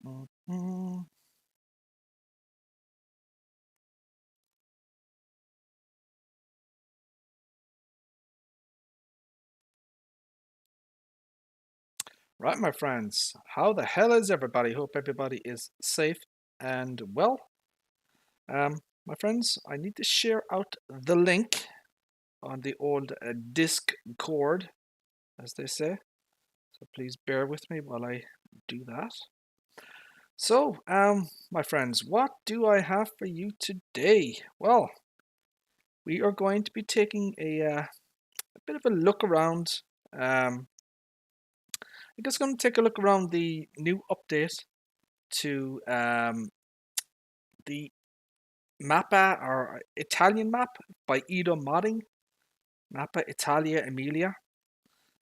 Mhm. Right, my friends, how the hell is everybody? Hope everybody is safe and well. My friends, I need to share out the link on the old Discord, as they say. So please bear with me while I do that. So, my friends, what do I have for you today? Well, we are going to be taking a bit of a look around. I'm just going to take a look around the new update to the Mappa or Italian map by Edo Modding. Mappa Italia Emilia.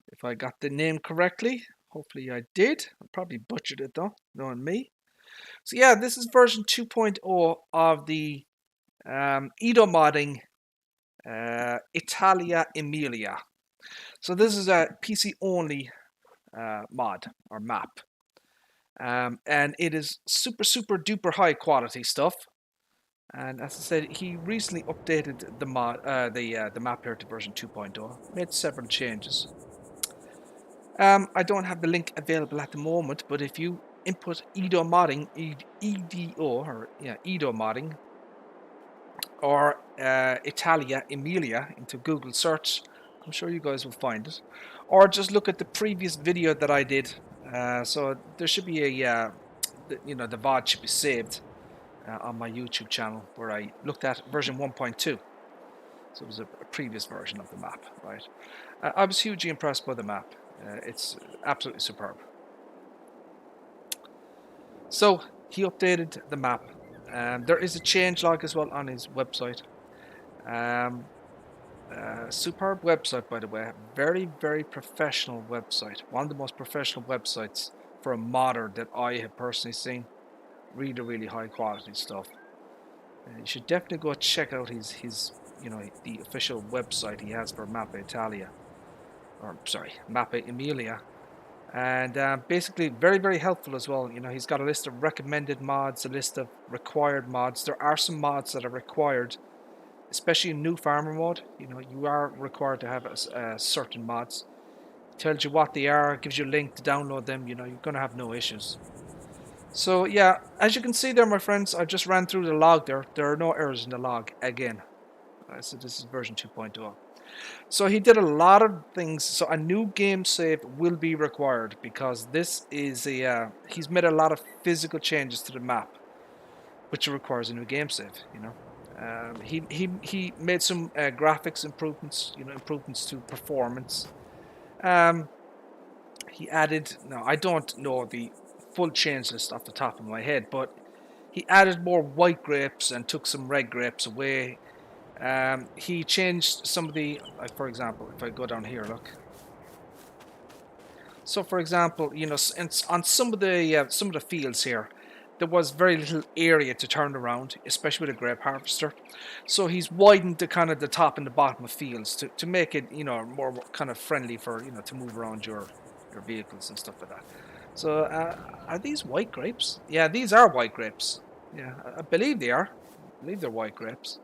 If I got the name correctly, hopefully I did. I probably butchered it though, knowing me. So yeah, this is version 2.0 of the Edo Modding Italia Emilia. So this is a PC only mod or map. And it is super duper high quality stuff. And as I said, he recently updated the map here to version 2.0, made several changes. I don't have the link available at the moment, but if you input Edo modding, EDO or yeah, Edo modding, or Italia Emilia into Google search, I'm sure you guys will find it. Or just look at the previous video that I did. So there should be the VOD should be saved on my YouTube channel where I looked at version 1.2. So it was a previous version of the map, right? I was hugely impressed by the map. It's absolutely superb. So he updated the map. There is a change log as well on his website. Um, Superb website, by the way. Very professional website. One of the most professional websites for a modder that I have personally seen. Really high quality stuff. You should definitely go check out his the official website he has for Mappa Italia, or sorry, Mappa Emilia, and basically very helpful as well. You know, he's got a list of recommended mods, a list of required mods. There are some mods that are required, especially in new farmer mode. You know, you are required to have certain mods. Tells you what they are, gives you a link to download them. You know, you're gonna have no issues. So yeah, as you can see there, my friends, I just ran through the log there. There are no errors in the log again. So this is version 2.0. So he did a lot of things. So a new game save will be required because this is he's made a lot of physical changes to the map, which requires a new game save. You know, he made some graphics improvements. You know, improvements to performance. Um, he added. Now I don't know the full change list off the top of my head, but he added more white grapes and took some red grapes away. He changed some of the, like for example, if I go down here, look. So, for example, you know, on some of the fields here, there was very little area to turn around, especially with a grape harvester. So he's widened the kind of the top and the bottom of fields to make it, you know, more kind of friendly for to move around your vehicles and stuff like that. So, are these white grapes? Yeah, these are white grapes. Yeah, I believe they are. I believe they're white grapes.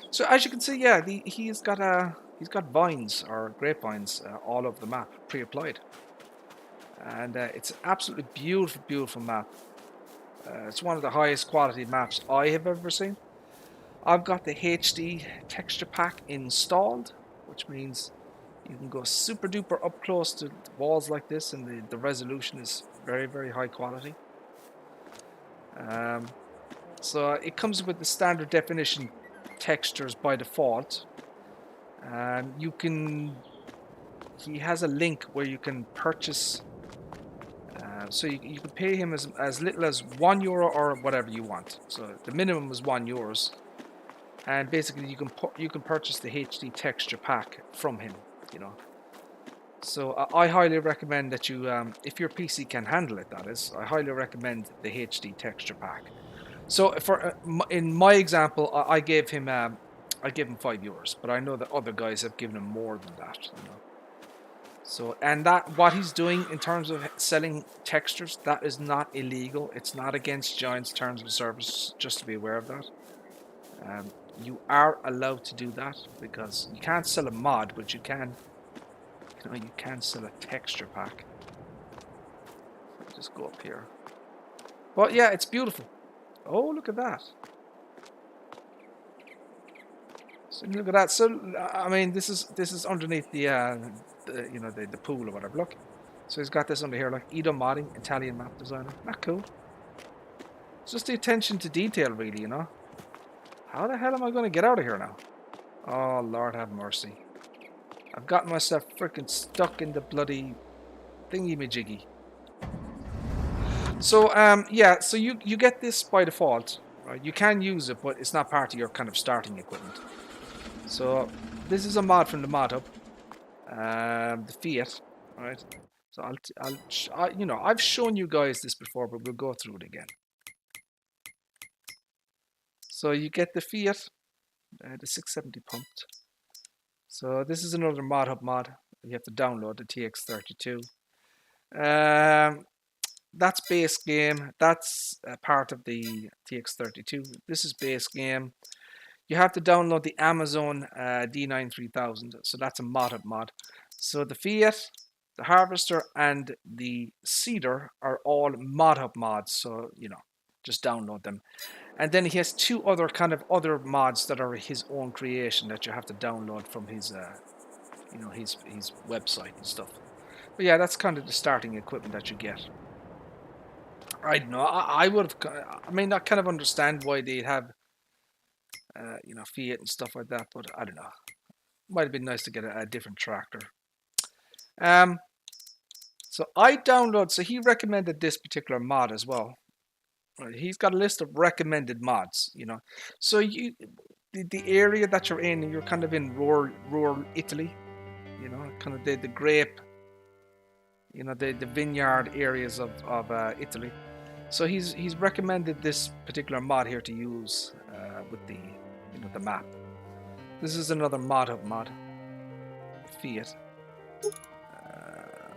So as you can see, yeah, he's got vines or grapevines all over the map pre-applied, and it's an absolutely beautiful map. It's one of the highest quality maps I have ever seen. I've got the HD texture pack installed, which means you can go super duper up close to walls like this, and the resolution is very high quality. Um, so it comes with the standard definition textures by default. You can. He has a link where you can purchase. So you can pay him as little as €1 or whatever you want. So the minimum is €1, and basically you can purchase the HD texture pack from him. You know. So I highly recommend that you, if your PC can handle it, that is, I highly recommend the HD texture pack. So for in my example, I gave him €5, but I know that other guys have given him more than that. You know. So, and that what he's doing in terms of selling textures, that is not illegal. It's not against Giant's terms of service. Just to be aware of that. You are allowed to do that because you can't sell a mod, but you can. You can sell a texture pack. Just go up here. But yeah, it's beautiful. Oh, look at that. So look at that. So I mean, this is underneath the pool or whatever. Look. So he's got this under here, like Edo modding, Italian map designer. Not cool. It's just the attention to detail, really, you know. How the hell am I going to get out of here now? Oh, Lord have mercy. I've gotten myself freaking stuck in the bloody thingy-majiggy. So, yeah, so you get this by default. Right? You can use it, but it's not part of your kind of starting equipment. So, this is a mod from the mod hub. The Fiat, right? So I've shown you guys this before, but we'll go through it again. So you get the Fiat, the 670 pumped. So this is another mod hub mod. You have to download the TX32. That's base game. That's part of the TX32. This is base game. You have to download the Amazon D93000. So that's a mod hub mod. So the Fiat, the Harvester, and the Cedar are all mod hub mods. So, just download them. And then he has two other other mods that are his own creation that you have to download from his, his website and stuff. But yeah, that's kind of the starting equipment that you get. I don't know. I would have. I mean, I kind of understand why they have, Fiat and stuff like that. But I don't know. Might have been nice to get a different tractor. So I download. So he recommended this particular mod as well. Right, he's got a list of recommended mods, So the area that you're in, you're kind of in rural Italy, kind of the grape, the vineyard areas of Italy. So he's recommended this particular mod here to use with the the map. This is another mod hub mod, Fiat.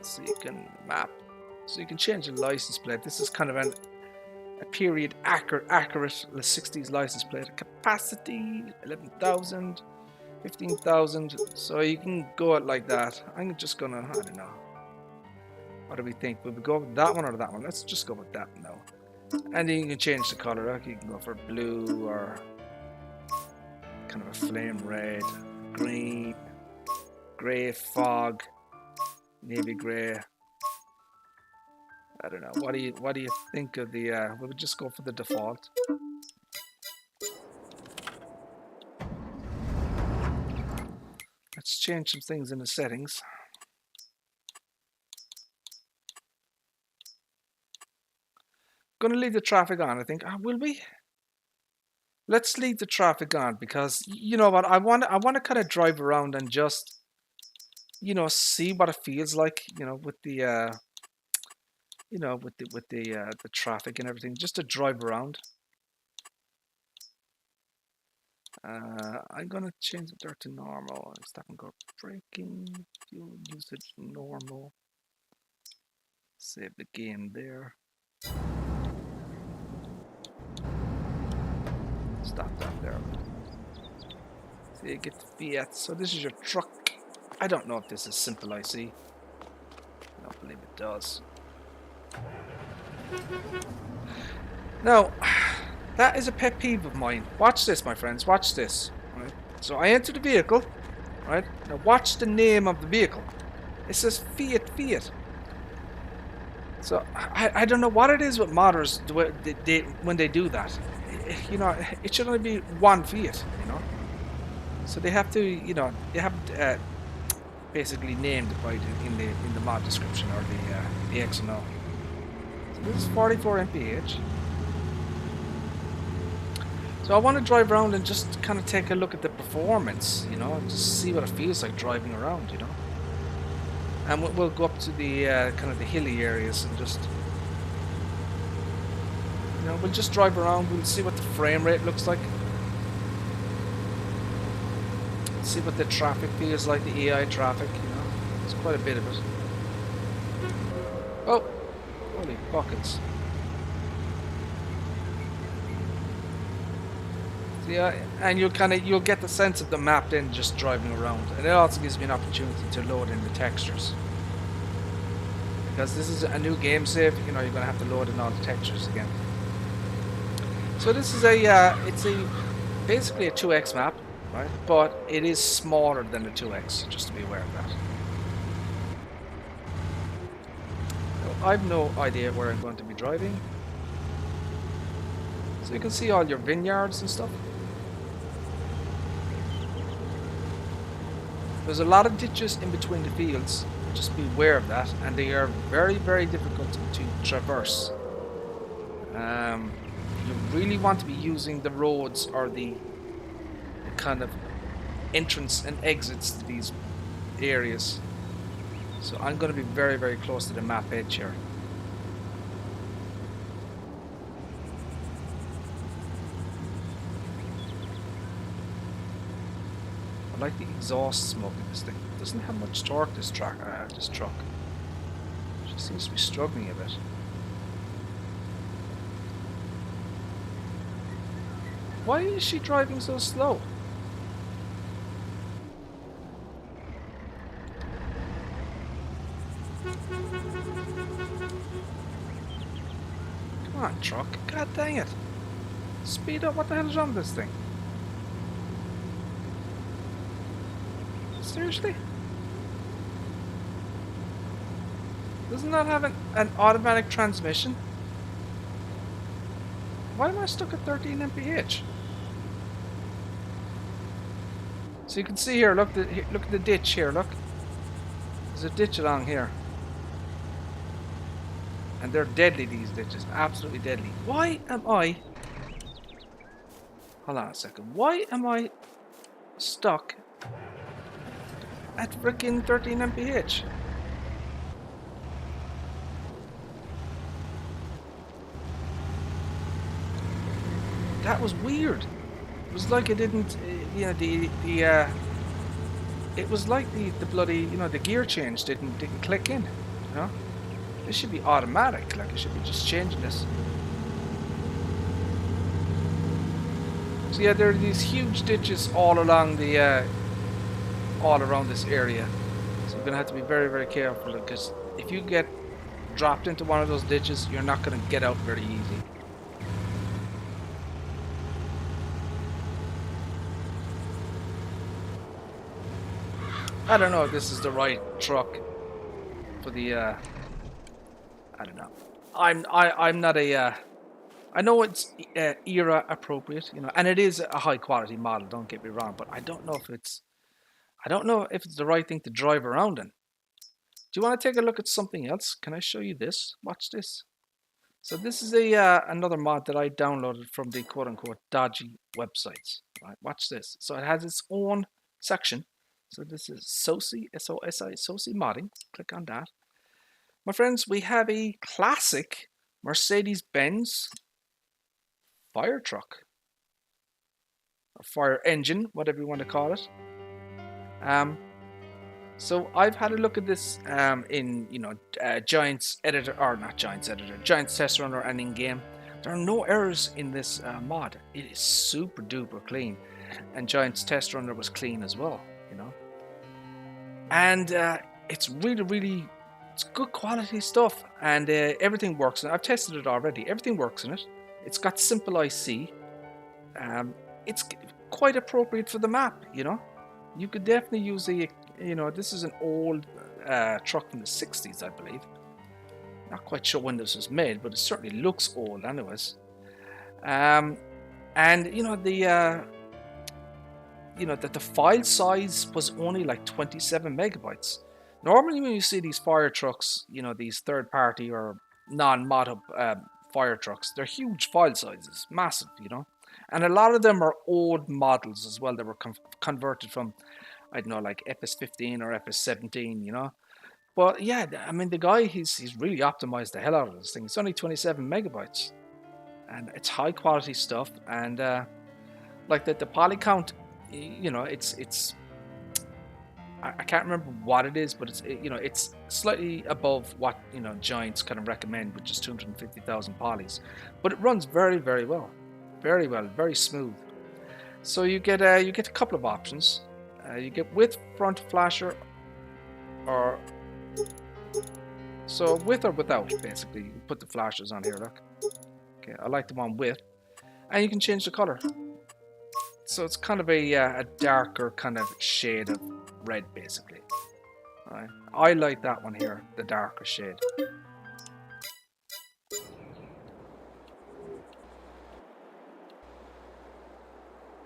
So you can map, so you can change the license plate. This is kind of a period accurate 60s license plate. Capacity 11,000, 15,000. So you can go it like that. I'm just gonna, I don't know. What do we think? Will we go with that one or that one? Let's just go with that now. And then you can change the color. Like you can go for blue or kind of a flame red, green, grey fog, navy grey. I don't know. What do you think of the? We'll just go for the default. Let's change some things in the settings. Going to leave the traffic on, I think. Will we? Let's leave the traffic on because you know what? I want to kind of drive around and just, see what it feels like, with the. With the traffic and everything, just to drive around. I'm gonna change it there to normal. Stop and go braking, fuel usage normal. Save the game there. Stop that there. So you get the Fiat. So this is your truck. I don't know if this is simple IC. I don't believe it does. Now, that is a pet peeve of mine. Watch this, my friends. Watch this. Right? So I enter the vehicle. Right? Now watch the name of the vehicle. It says Fiat. So I don't know what it is with modders when they do that. It should only be one Fiat. So they have to, they have basically named it right in the mod description or the XML. This is 44 mph. So I want to drive around and just kind of take a look at the performance, just see what it feels like driving around, And we'll go up to the kind of the hilly areas and just, we'll just drive around. We'll see what the frame rate looks like. See what the traffic feels like, the AI traffic, It's quite a bit of it. Oh, holy buckets. Yeah, and you'll get the sense of the map then just driving around, and it also gives me an opportunity to load in the textures, because this is a new game save. You know, you're gonna have to load in all the textures again. So this is it's basically a 2x map, right? But it is smaller than the 2x, just to be aware of that. So I've no idea where I'm going to be driving. So you can see all your vineyards and stuff. There's a lot of ditches in between the fields, just be aware of that, and they are very, very difficult to traverse. You really want to be using the roads or the kind of entrance and exits to these areas. So I'm going to be very, very close to the map edge here. I like the exhaust smoke in this thing. It doesn't have much torque, this truck. She seems to be struggling a bit. Why is she driving so slow? Come on, truck. God dang it. Speed up. What the hell is wrong with this thing? Seriously? Doesn't that have an automatic transmission? Why am I stuck at 13 mph? So you can see here, look at the ditch here, look. There's a ditch along here. And they're deadly, these ditches. Absolutely deadly. Why am I... Hold on a second. Why am I stuck at freaking 13 mph? That was weird. It was like it didn't, you know, it was like the bloody, you know, the gear change didn't click in, you know. This should be automatic, like it should be just changing this. So yeah, there are these huge ditches all along the, all around this area. So you're gonna have to be very, very careful, because if you get dropped into one of those ditches, you're not gonna get out very easy. I don't know if this is the right truck for the, I don't know. I'm not a, I know it's era appropriate, you know, and it is a high quality model, don't get me wrong, but I don't know if it's the right thing to drive around in. Do you want to take a look at something else? Can I show you this? Watch this. So this is another mod that I downloaded from the quote-unquote dodgy websites. Right, watch this. So it has its own section. So this is SOSI, S-O-S-I, SOSI modding. Click on that. My friends, we have a classic Mercedes-Benz fire truck. Or fire engine, whatever you want to call it. So I've had a look at this in, you know, Giants editor, or not Giants editor, Giants test runner and in game. There are no errors in this mod. It is super duper clean, and Giants test runner was clean as well, you know. And it's really, it's good quality stuff, and everything works. And I've tested it already. Everything works in it. It's got simple IC. It's quite appropriate for the map, you know. You could definitely use a, you know, this is an old truck from the 60s, I believe. Not quite sure when this was made, but it certainly looks old anyways. And you know, the file size was only like 27 megabytes. Normally when you see these fire trucks, you know, these third-party or non-mod hub fire trucks, they're huge file sizes, massive, you know. And a lot of them are old models as well that were converted from, I don't know, like FS15 or FS17, you know. But yeah, I mean, the guy, he's really optimized the hell out of this thing. It's only 27 megabytes. And it's high quality stuff. And like the poly count, you know, it's I can't remember what it is, but it's slightly above what giants kind of recommend, which is 250,000 polys. But it runs very, very well, very smooth. So you get a couple of options. You get with front flasher, or so with or without. Basically, you put the flashers on here. Look, okay, I like the one with, and you can change the color. So it's kind of a darker kind of shade of red, basically. Right. I like that one here, the darker shade.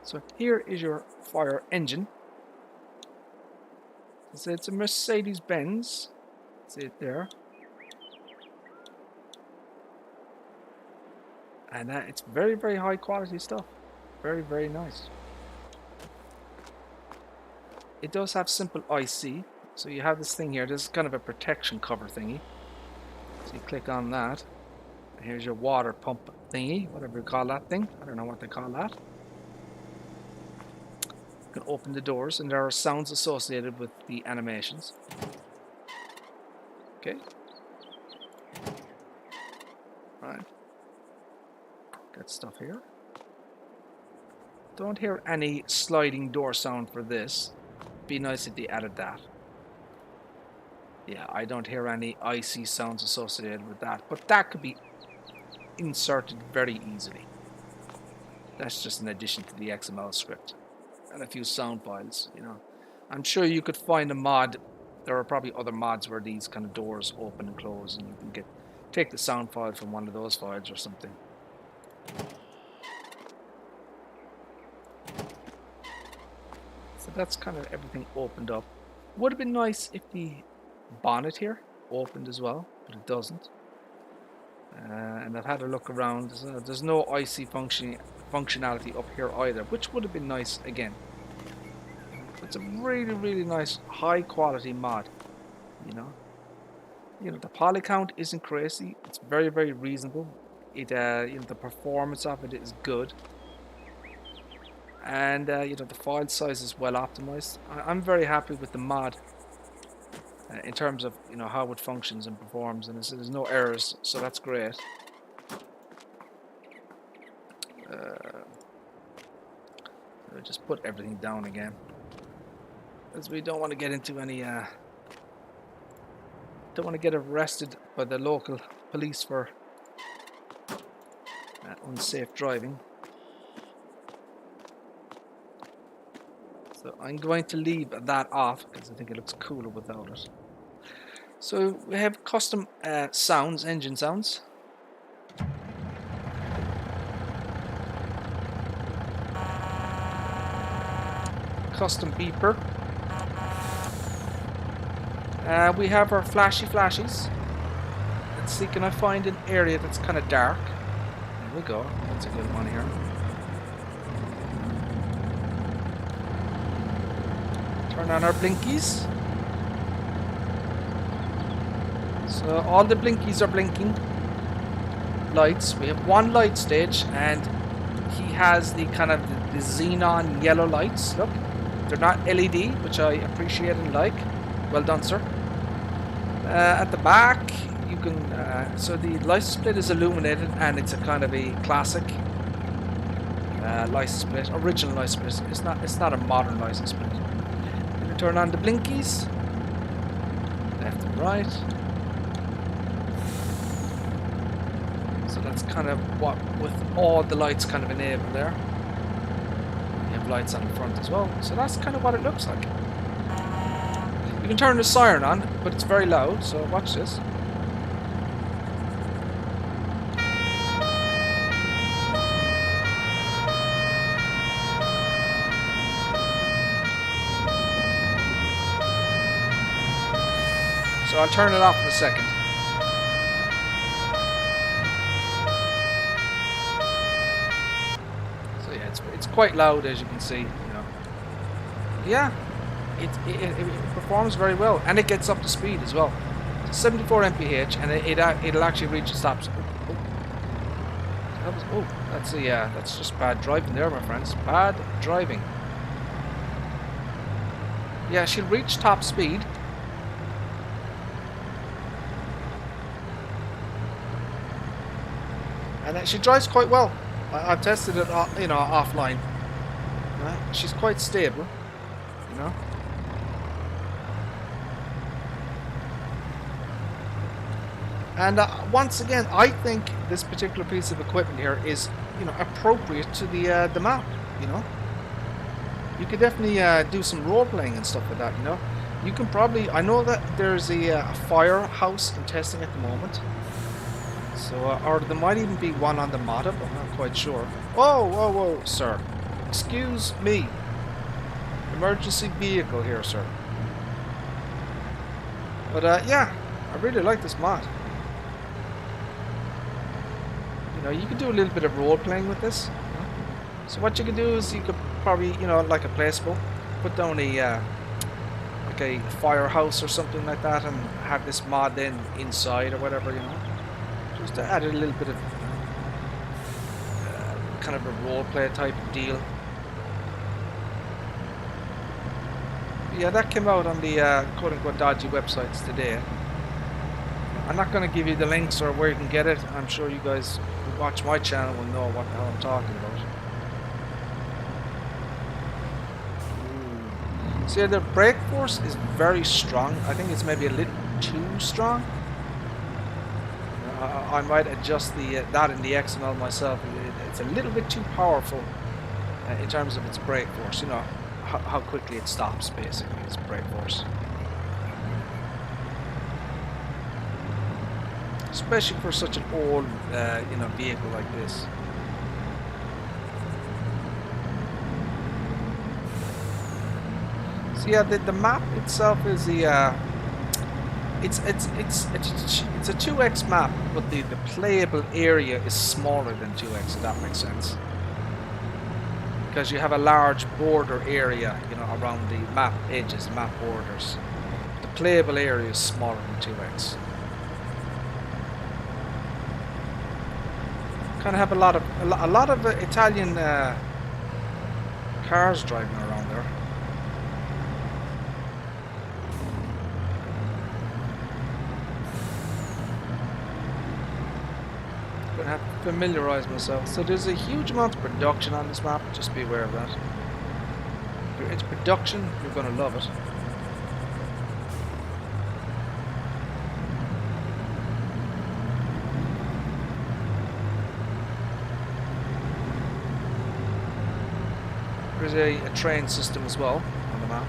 So here is your fire engine. So it's a Mercedes-Benz. See it there. And it's very, very high quality stuff. Very, very nice. It does have simple IC. So you have this thing here. This is kind of a protection cover thingy. So you click on that. And here's your water pump thingy, whatever you call that thing. I don't know what they call that. You can open the doors, and there are sounds associated with the animations. Okay. Right. Got stuff here. Don't hear any sliding door sound for this. Be nice if they added that. Yeah, I don't hear any IC sounds associated with that, but that could be inserted very easily. That's just an addition to the XML script and a few sound files. I'm sure you could find a mod. There are probably other mods where these kind of doors open and close, and you can take the sound file from one of those files or something. So that's kind of everything opened up. Would have been nice if the bonnet here opened as well, but it doesn't. And I've had a look around. There's no IC functionality up here either, which would have been nice again. It's a really, really nice, high quality mod. The poly count isn't crazy. It's very, very reasonable. The performance of it is good. And the file size is well optimized. I'm very happy with the mod in terms of how it functions and performs, and there's no errors, so that's great. I'll just put everything down again, as we don't want to get into any don't want to get arrested by the local police for unsafe driving. So I'm going to leave that off because I think it looks cooler without it. So we have custom sounds, engine sounds. Custom beeper. We have our flashies. Let's see, can I find an area that's kind of dark? There we go. That's a good one here. Turn on our blinkies. So all the blinkies are blinking. Lights. We have one light stage, and he has the kind of the xenon yellow lights. Look, they're not LED, which I appreciate and like. Well done, sir. At the back, you can. So the license split is illuminated, and it's a kind of a classic license split, original license split. It's not a modern license split. Turn on the blinkies, left and right. So that's kind of what, with all the lights kind of enabled there. You have lights on the front as well, so that's kind of what it looks like. You can turn the siren on, but it's very loud, so watch this. So I'll turn it off in a second. So yeah, it's quite loud, as you can see. Yeah, it performs very well, and it gets up to speed as well. 74 mph, and it'll actually reach the stops. That's just bad driving there, my friends. Bad driving. Yeah, she'll reach top speed. And she drives quite well. I've tested it, you know, offline. She's quite stable, you know. And once again, I think this particular piece of equipment here is, you know, appropriate to the map. You know, you could definitely do some role playing and stuff like that. You know, you can probably. I know that there's a firehouse in testing at the moment. So, or there might even be one on the mod up. I'm not quite sure. Whoa, whoa, whoa, sir! Excuse me. Emergency vehicle here, sir. But yeah, I really like this mod. You know, you can do a little bit of role playing with this. You know? So what you can do is you could probably, you know, like a placebo, put down a like a firehouse or something like that, and have this mod then inside or whatever, you know, just to add a little bit of kind of a role play type of deal. Yeah, that came out on the quote-unquote dodgy websites today. I'm not going to give you the links or where you can get it. I'm sure you guys who watch my channel will know what the hell I'm talking about. Ooh. So yeah, the brake force is very strong. I think it's maybe a little too strong. I might adjust the that in the XML myself. It's a little bit too powerful in terms of its brake force. You know, how quickly it stops, basically, its brake force. Especially for such an old, you know, vehicle like this. So yeah, the map itself is the it's a 2x map, but the playable area is smaller than 2x. If that makes sense. Because you have a large border area, you know, around the map edges, map borders. The playable area is smaller than 2x. Kind of have a lot of Italian cars driving around there. Gonna have to familiarize myself. So there's a huge amount of production on this map. Just be aware of that. If you're into production, you're gonna love it. There's a train system as well on the map.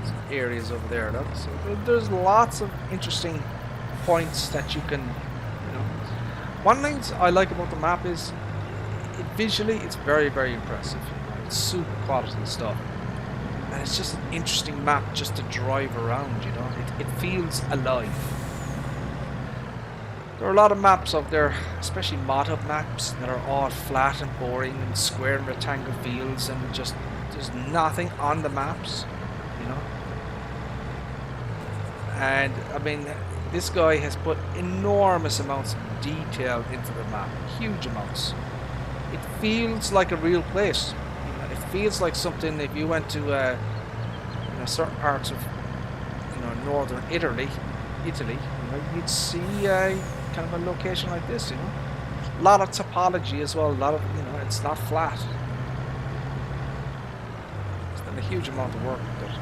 Some areas over there, look. So there's lots of interesting points that you can, you know. One thing I like about the map is visually it's very, very impressive. It's super quality stuff. And it's just an interesting map just to drive around, you know. It feels alive. There are a lot of maps out there, especially mod-up maps, that are all flat and boring and square and rectangle fields, and just there's nothing on the maps, you know. And I mean, this guy has put enormous amounts of detail into the map, huge amounts. It feels like a real place. You know, it feels like something if you went to, you know, certain parts of, you know, northern Italy, you know, you'd see kind of a location like this, you know. A lot of topology as well, a lot of, you know, it's not flat. It's done a huge amount of work with it.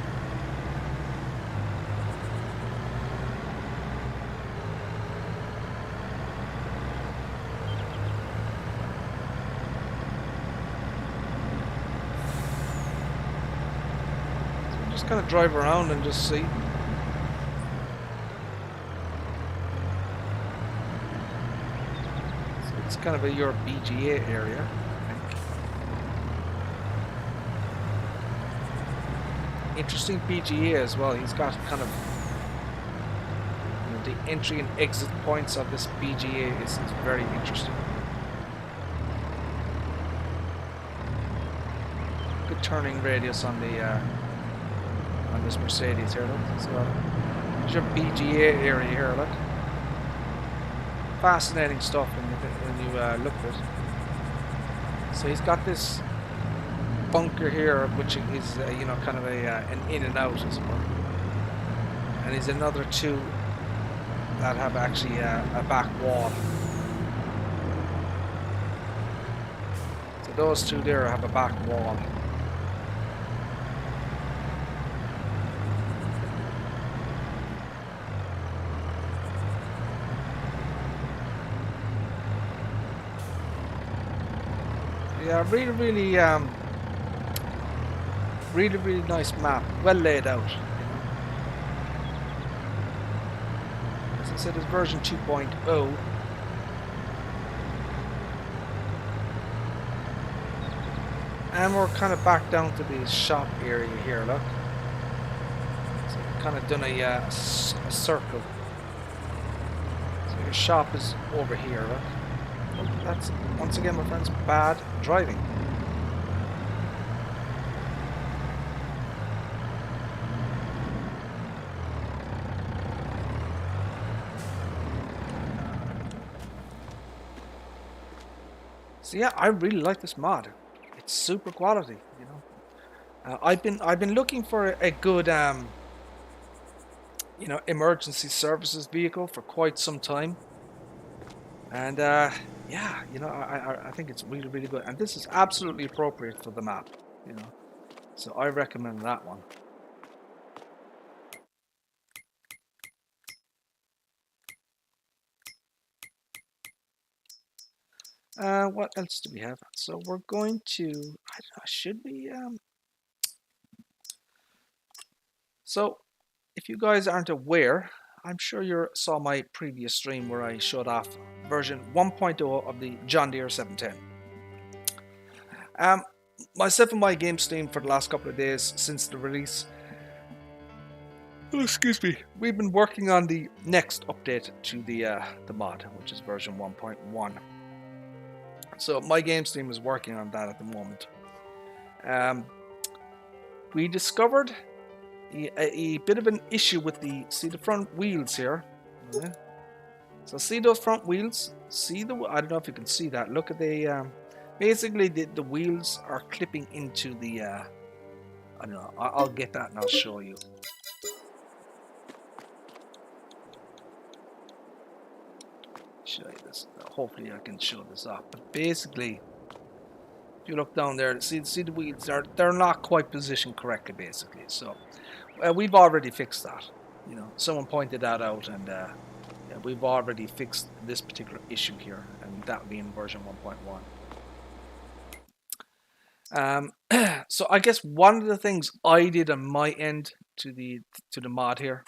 So I'm just kind of drive around and just see. It's kind of your BGA area, I think. Interesting BGA as well. He's got kind of, you know, the entry and exit points of this BGA is very interesting. Good turning radius on the on this Mercedes here. Look, so there's your BGA area here. Look. Fascinating stuff when you look at it. So he's got this bunker here, which is you know, kind of an in and out as well. And he's another two that have actually a back wall. So those two there have a back wall. Yeah, really nice map, well laid out. As I said, it's version 2.0. And we're kind of back down to the shop area here, look. So we've kind of done a circle. So your shop is over here, look. Oh, that's, once again, my friends, bad driving. So yeah, I really like this mod. It's super quality, you know. I've been looking for a good you know, emergency services vehicle for quite some time, and yeah, you know, I think it's really good, and this is absolutely appropriate for the map, you know. So I recommend that one. What else do we have? So we're going to, I don't know, should we so if you guys aren't aware, I'm sure you saw my previous stream where I showed off version 1.0 of the John Deere 710. Myself and my game stream for the last couple of days since the release, oh, excuse me, we've been working on the next update to the mod, which is version 1.1. So my game stream is working on that at the moment. We discovered a bit of an issue with the front wheels here. Yeah. So see those front wheels? See the, I don't know if you can see that. Look at the basically the wheels are clipping into the I don't know. I'll get that and I'll show you. Show you this. Hopefully I can show this off. But basically, if you look down there, see the wheels, they're not quite positioned correctly basically. So we've already fixed that. You know, someone pointed that out, and yeah, we've already fixed this particular issue here, and that will be in version 1.1. So I guess one of the things I did on my end to the mod here,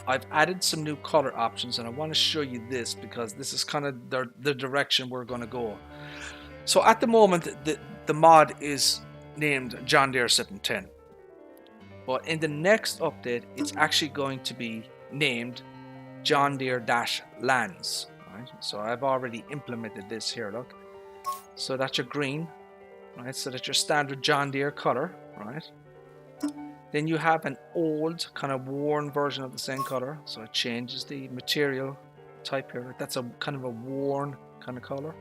I've added some new color options, and I want to show you this because this is kind of the direction we're going to go. So at the moment, the mod is named John Deere 710. But in the next update, it's actually going to be named John Deere-Lands. Right? So I've already implemented this here, look. So that's your green, right? So that's your standard John Deere color, right? Then you have an old, kind of worn version of the same color. So it changes the material type here. That's a kind of a worn kind of color.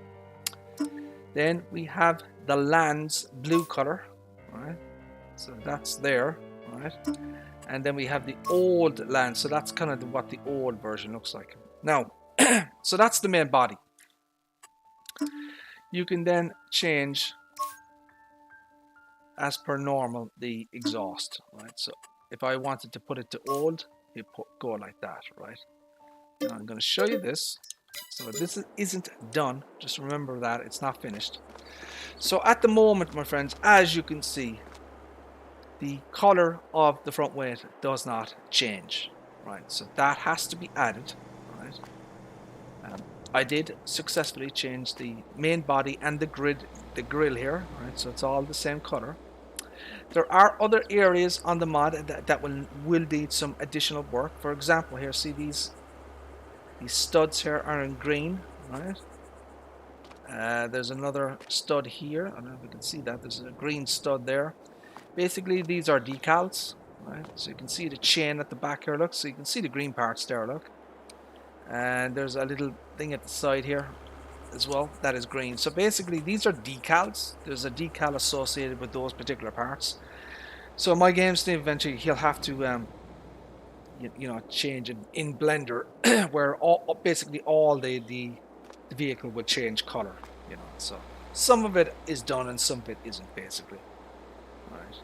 Then we have the Lands blue color, right? So that's there. Right, and then we have the old Land, so that's kind of what the old version looks like. Now, so that's the main body. You can then change, as per normal, the exhaust. Right, so if I wanted to put it to old, you go like that. Right. Now I'm going to show you this. So this isn't done. Just remember that it's not finished. So at the moment, my friends, as you can see, the color of the front weight does not change, right? So that has to be added, right? I did successfully change the main body and the grill here, right? So it's all the same color. There are other areas on the mod that will need some additional work. For example, here, see these studs here are in green, right? There's another stud here. I don't know if you can see that. There's a green stud there. Basically, these are decals, right? So you can see the chain at the back here, look. So you can see the green parts there, look. And there's a little thing at the side here. as well that is green. So basically these are decals. There's a decal associated with those particular parts. So my game Steve eventually he'll have to change it in Blender where basically all the vehicle will change color, so some of it is done and some of it isn't, basically. Right.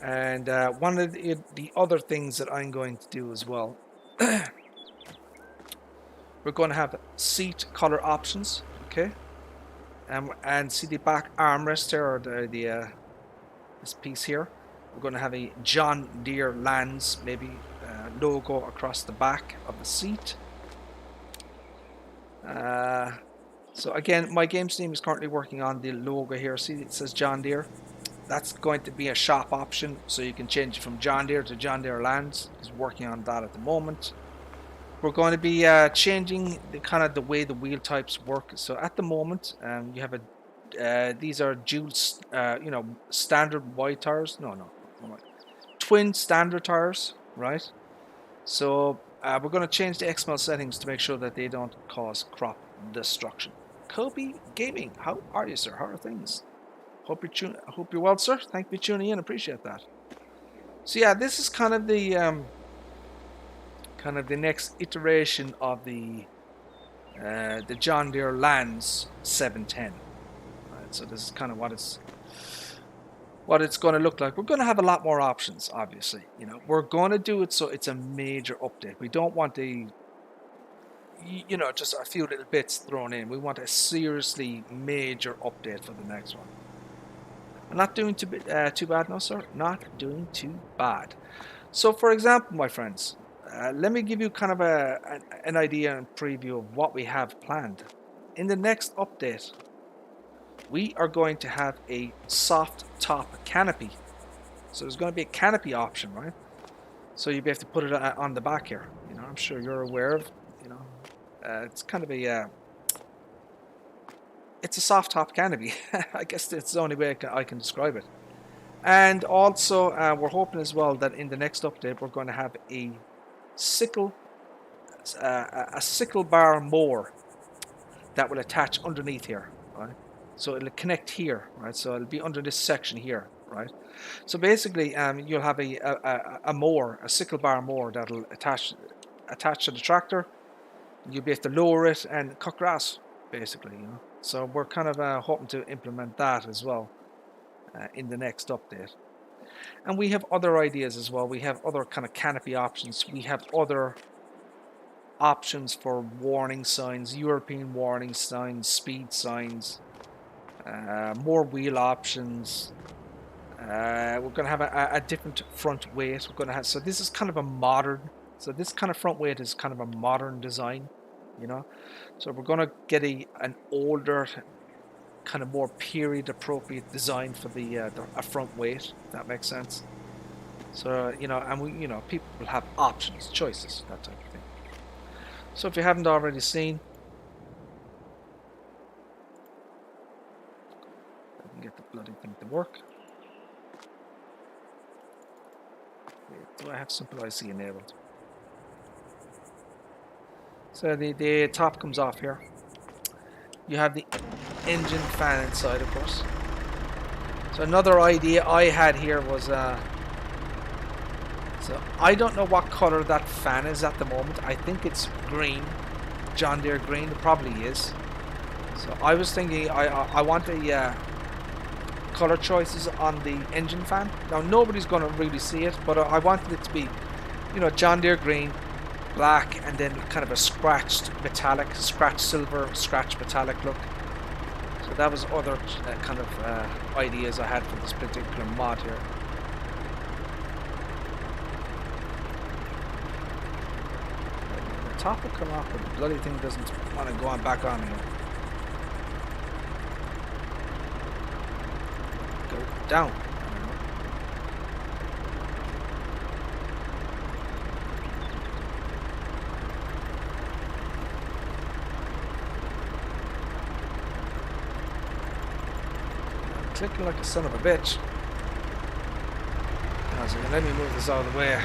And one of the other things that I'm going to do as well, we're going to have seat color options, okay? And see the back armrest there, or this piece here. We're going to have a John Deere Lands maybe logo across the back of the seat. So again, my games team is currently working on the logo here. See, it says John Deere. That's going to be a shop option, so you can change it from John Deere to John Deere Lands. He's working on that at the moment. We're going to be changing the way the wheel types work. So at the moment, you have these are dual, standard wide tires. No, twin standard tires, right? So we're going to change the XML settings to make sure that they don't cause crop destruction. Kobe Gaming, how are you, sir? How are things? Hope you're well, sir. Thank you for tuning in. Appreciate that. So yeah, this is kind of the next iteration of the John Deere Lands 710. Right, so this is kind of what it's going to look like. We're going to have a lot more options, obviously. We're going to do it so it's a major update. We don't want just a few little bits thrown in. We want a seriously major update for the next one. I'm not doing too bad, no, sir. Not doing too bad. So, for example, my friends, let me give you kind of an idea and preview of what we have planned. In the next update, we are going to have a soft top canopy. So there's going to be a canopy option, right? So you'll be able to put it on the back here. I'm sure you're aware of, it's kind of it's a soft top canopy. I guess that's the only way I can describe it. And also, we're hoping as well that in the next update, we're going to have a sickle bar mower that will attach underneath here, right? So it'll connect here, right? So it'll be under this section here, right? So basically, you'll have a mower, a sickle bar mower that'll attach to the tractor. You'll be able to lower it and cut grass, basically. So we're kind of hoping to implement that as well in the next update. And we have other ideas as well. We have other kind of canopy options. We have other options for warning signs, European warning signs, speed signs, more wheel options. We're going to have a different front weight. We're going to have, so this is kind of a modern, so this kind of front weight is kind of a modern design, So we're going to get an older, kind of more period appropriate design for a front weight, if that makes sense. So, and we, people will have options, choices, that type of thing. So if you haven't already seen, I can get the bloody thing to work. Do I have Simple IC enabled? So the top comes off here. You have the engine fan inside, of course. So another idea I had here was, so I don't know what color that fan is at the moment. I think it's green, John Deere green. It probably is. So I was thinking I want a color choices on the engine fan. Now nobody's going to really see it, but I wanted it to be, John Deere green, black, and then kind of a scratched metallic, scratched silver, scratched metallic look. So that was other kind of ideas I had for this particular mod here. The top will come off, but the bloody thing doesn't want to go on back on here. Go down. Clicking like a son of a bitch. So let me move this out of the way.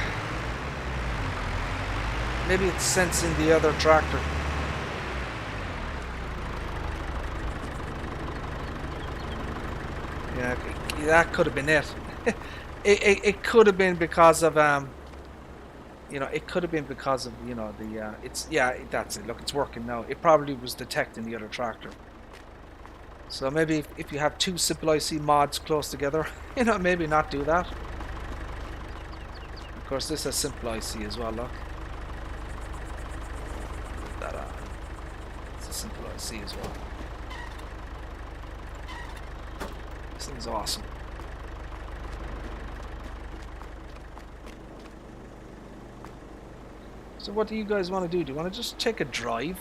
Maybe it's sensing the other tractor. Yeah, that could have been it. It could have been because of you know, it could have been because of, you know, the it's, yeah, that's it. Look, it's working now. It probably was detecting the other tractor. So maybe if you have two simple IC mods close together, you know, maybe not do that. Of course, this has simple IC as well. Look, that it's a simple IC as well. This thing's awesome. So what do you guys want to do? Do you want to just take a drive?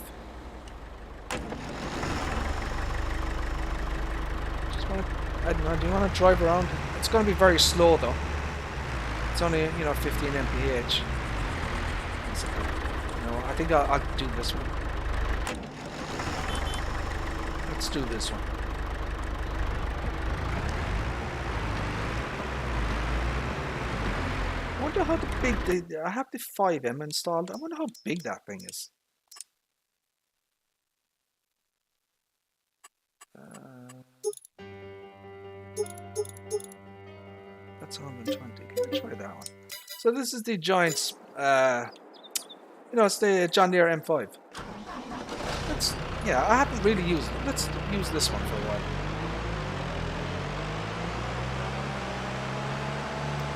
Just want to, I don't know, do you want to drive around? It's going to be very slow though. It's only, you know, 15 mph. No, I think I'll do this one. Let's do this one. I wonder how big I have the 5M installed. I wonder how big that thing is. That's 120. Let me try that one. So this is the Giants, you know, it's the John Deere M5. Yeah, I haven't really used it. Let's use this one for a while.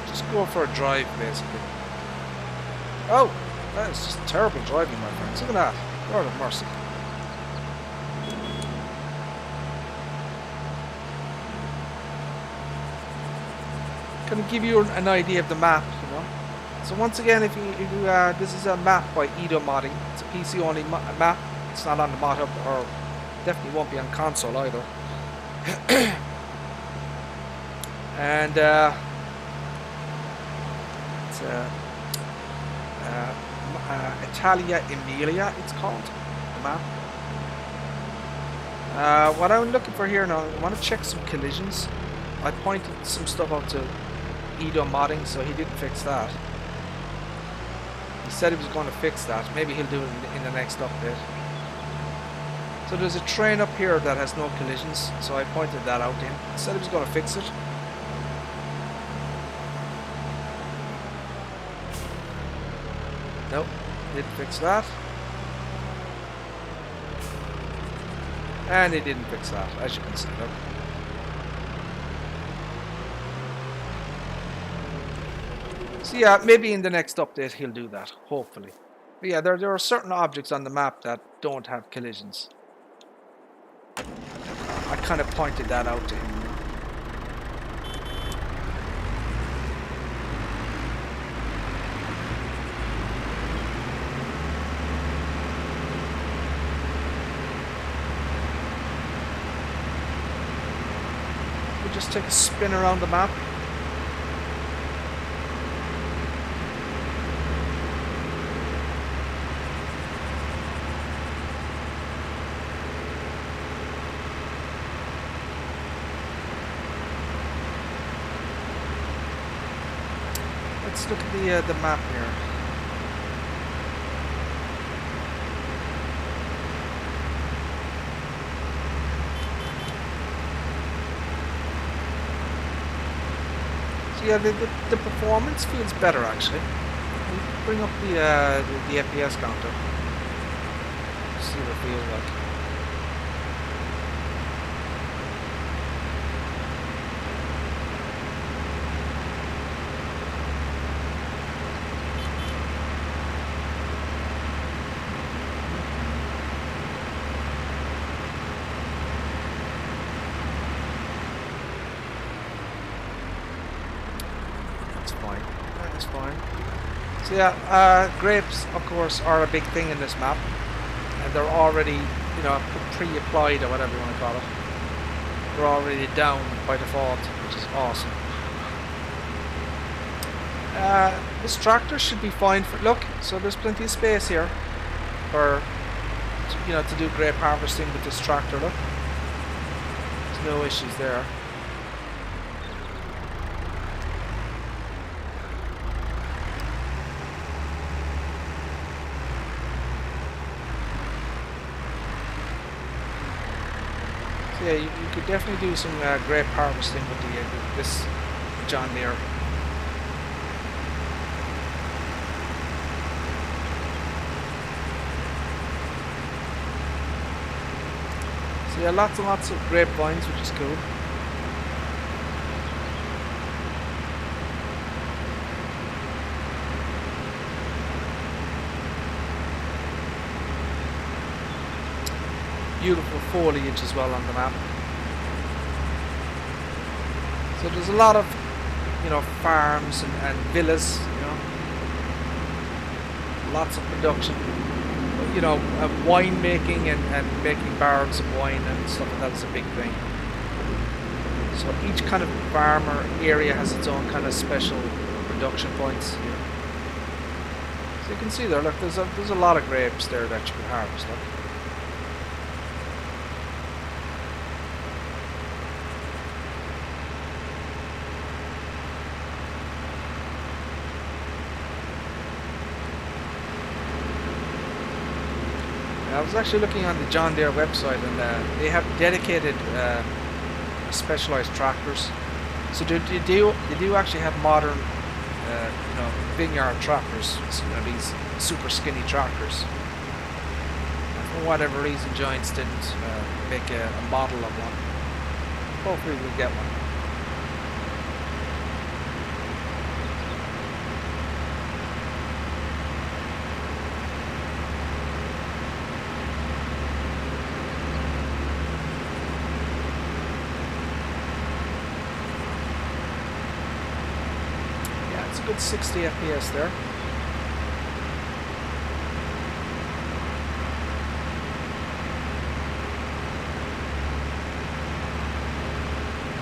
Just go for a drive, basically. Oh, that is just terrible driving, my friends. Look at that. Lord of mercy. Kind of give you an idea of the map, you know. So once again, if you this is a map by Edo Modding. It's a PC only map. It's not on the mod hub, or definitely won't be on console either. And it's Italia, Emilia, it's called, the map. What I'm looking for here now, I want to check some collisions. I pointed some stuff out to Edo Modding, so he didn't fix that. He said he was going to fix that. Maybe he'll do it in the next update. So there's a train up here that has no collisions, so I pointed that out to him. He said he was going to fix it. Nope, didn't fix that. And he didn't fix that, as you can see. Look. So yeah, maybe in the next update he'll do that, hopefully. But yeah, there are certain objects on the map that don't have collisions. I kind of pointed that out to him. We'll just take a spin around the map. Let's look at the map here. So yeah, the performance feels better actually. We'll bring up the FPS counter. See what it feels like. So yeah, grapes of course are a big thing in this map, and they're already, you know, pre-applied or whatever you want to call it. They're already down by default, which is awesome. This tractor should be fine for, look, so there's plenty of space here for, you know, to do grape harvesting with this tractor. Look, there's no issues there. So yeah, you could definitely do some grape harvesting with this John Deere. So yeah, lots and lots of grapevines, which is cool. Beautiful foliage as well on the map. So there's a lot of, farms and villas, lots of production. Wine making and making barrels of wine and stuff like that is a big thing. So each kind of farmer area has its own kind of special production points. So you can see there, look, there's a lot of grapes there that you can harvest. Look. I was actually looking on the John Deere website, and they have dedicated specialized tractors. So they do actually have modern, vineyard tractors. These super skinny tractors. For whatever reason, Giants didn't make a model of one. Hopefully, we'll get one. It's a good 60 FPS there.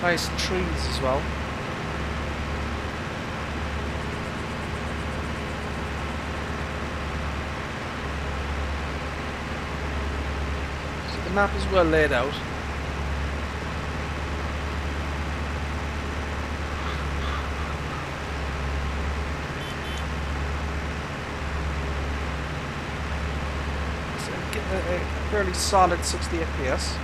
Nice trees as well. So the map is well laid out. A fairly solid 60 FPS.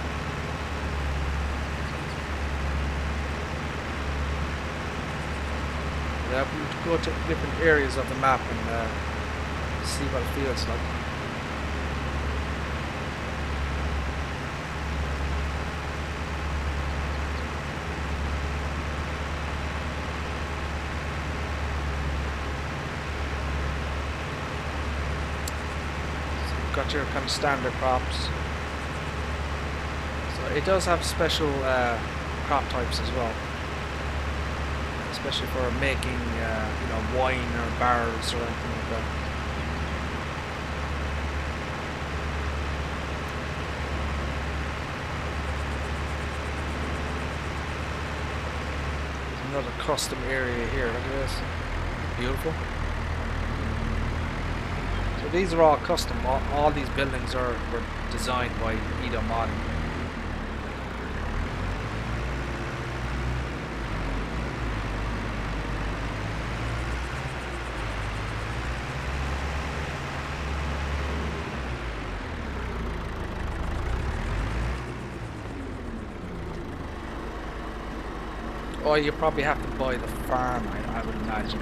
Yeah, we go to different areas of the map and see what it feels like. Got your kind of standard crops. So it does have special crop types as well, especially for making wine or barrels or anything like that. There's another custom area here. Look at this, beautiful. So these are all custom. All these buildings were designed by Edo Modern. Oh, you probably have to buy the farm, I would imagine.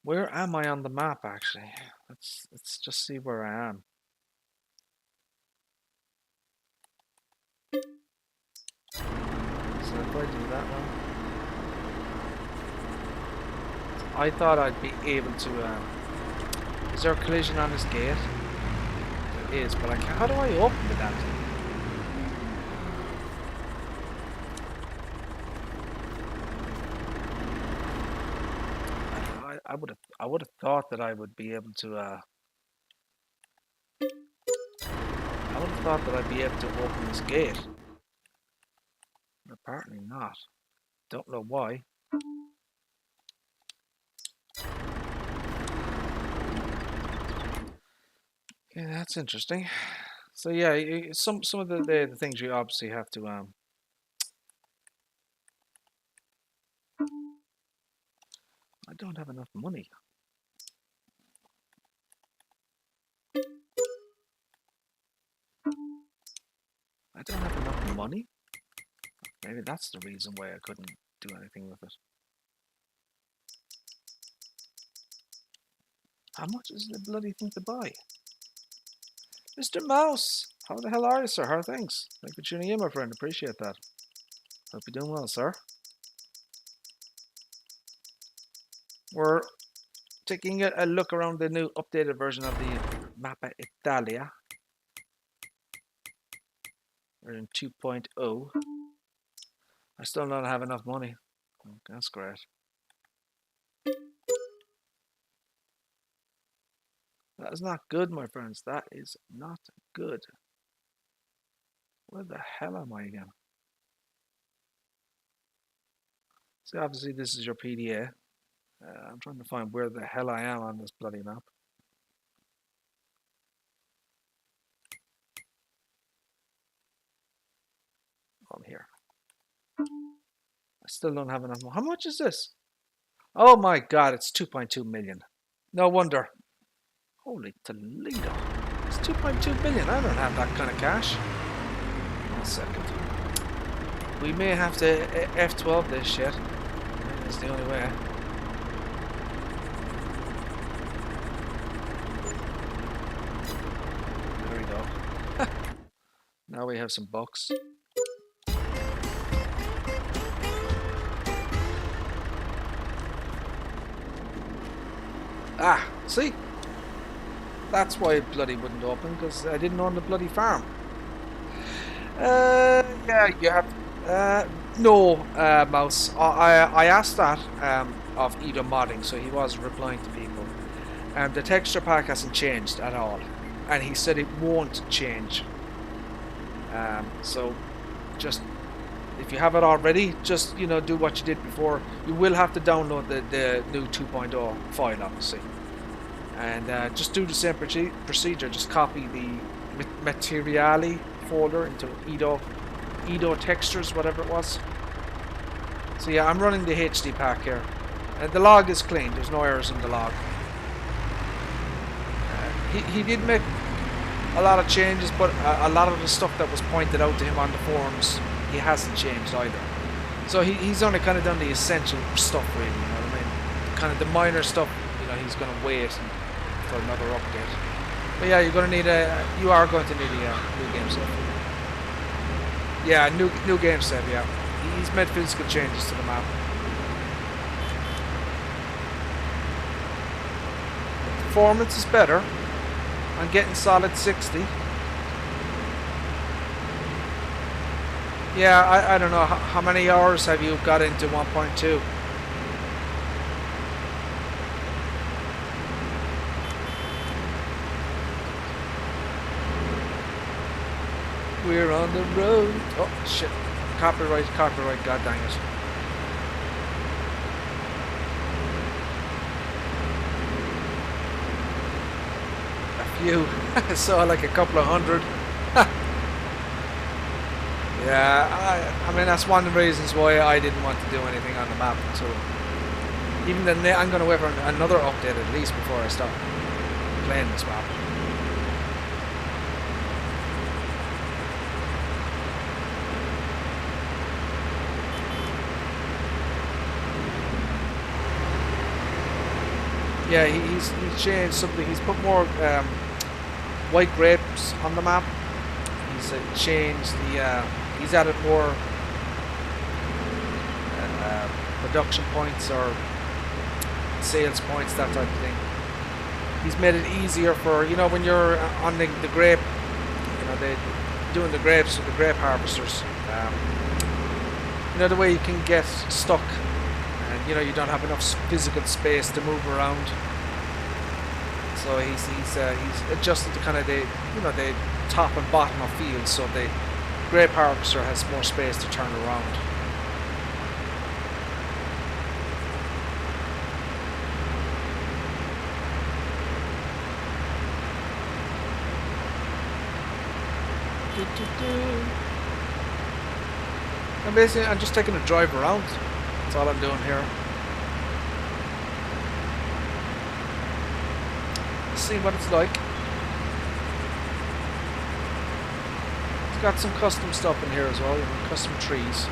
Where am I on the map, actually? Let's just see where I am. So if I do that one, I thought I'd be able to. Is there a collision on this gate? There is, but I can't. How do I open the damn thing? I would have thought that I would be able to. I would have thought that I'd be able to open this gate. But apparently not. Don't know why. Yeah, that's interesting. So yeah, some of the things you obviously have to I don't have enough money. I don't have enough money. Maybe that's the reason why I couldn't do anything with it. How much is the bloody thing to buy? Mr. Mouse! How the hell are you, sir? How are things? Thank you for tuning in, my friend. Appreciate that. Hope you're doing well, sir. We're taking a look around the new updated version of the Mappa Italia. We're in 2.0. I still don't have enough money. That's great. That is not good, my friends. That is not good. Where the hell am I again? See, obviously this is your PDA. I'm trying to find where the hell I am on this bloody map. I'm here. I still don't have enough money. How much is this? Oh my god, it's 2.2 million. No wonder. Holy Toledo. It's 2.2 million. I don't have that kind of cash. 1 second. We may have to F12 this shit. It's the only way. There we go. Now we have some bucks. Ah, see? That's why it bloody wouldn't open, because I didn't own the bloody farm. Yeah, you have... no, Mouse. I asked that of Edo Modding, so he was replying to people. The texture pack hasn't changed at all. And he said it won't change. So, just... If you have it already, just, you know, do what you did before. You will have to download the new 2.0 file, obviously. And just do the same procedure. Just copy the Materiali folder into Edo Textures, whatever it was. So yeah, I'm running the HD pack here. The log is clean. There's no errors in the log. He did make a lot of changes, but a lot of the stuff that was pointed out to him on the forums, he hasn't changed either. So he's only kind of done the essential stuff, really, you know what I mean? Kind of the minor stuff, you know, he's going to wait for another update. But yeah, you are going to need a new game set. Yeah, new game set, yeah. He's made physical changes to the map. The performance is better. I'm getting solid 60. Yeah, I don't know. How many hours have you got into 1.2? We're on the road. Oh, shit. Copyright, god dang it. A few. I saw like a couple of hundred. Yeah, I mean, that's one of the reasons why I didn't want to do anything on the map. So, even then, I'm going to wait for another update at least before I start playing this map. Yeah, he's changed something. He's put more white grapes on the map. He's changed the... he's added more production points or sales points, that type of thing. He's made it easier for, you know, when you're on the grape, you know, they doing the grapes with the grape harvesters. You know, the way you can get stuck and, you know, you don't have enough physical space to move around. So he's adjusted to kind of the, you know, the top and bottom of fields, so the grape harvester has more space to turn around. And basically, I'm just taking a drive around. That's all I'm doing here. See what it's like. got some custom stuff in here as well, you know, custom trees.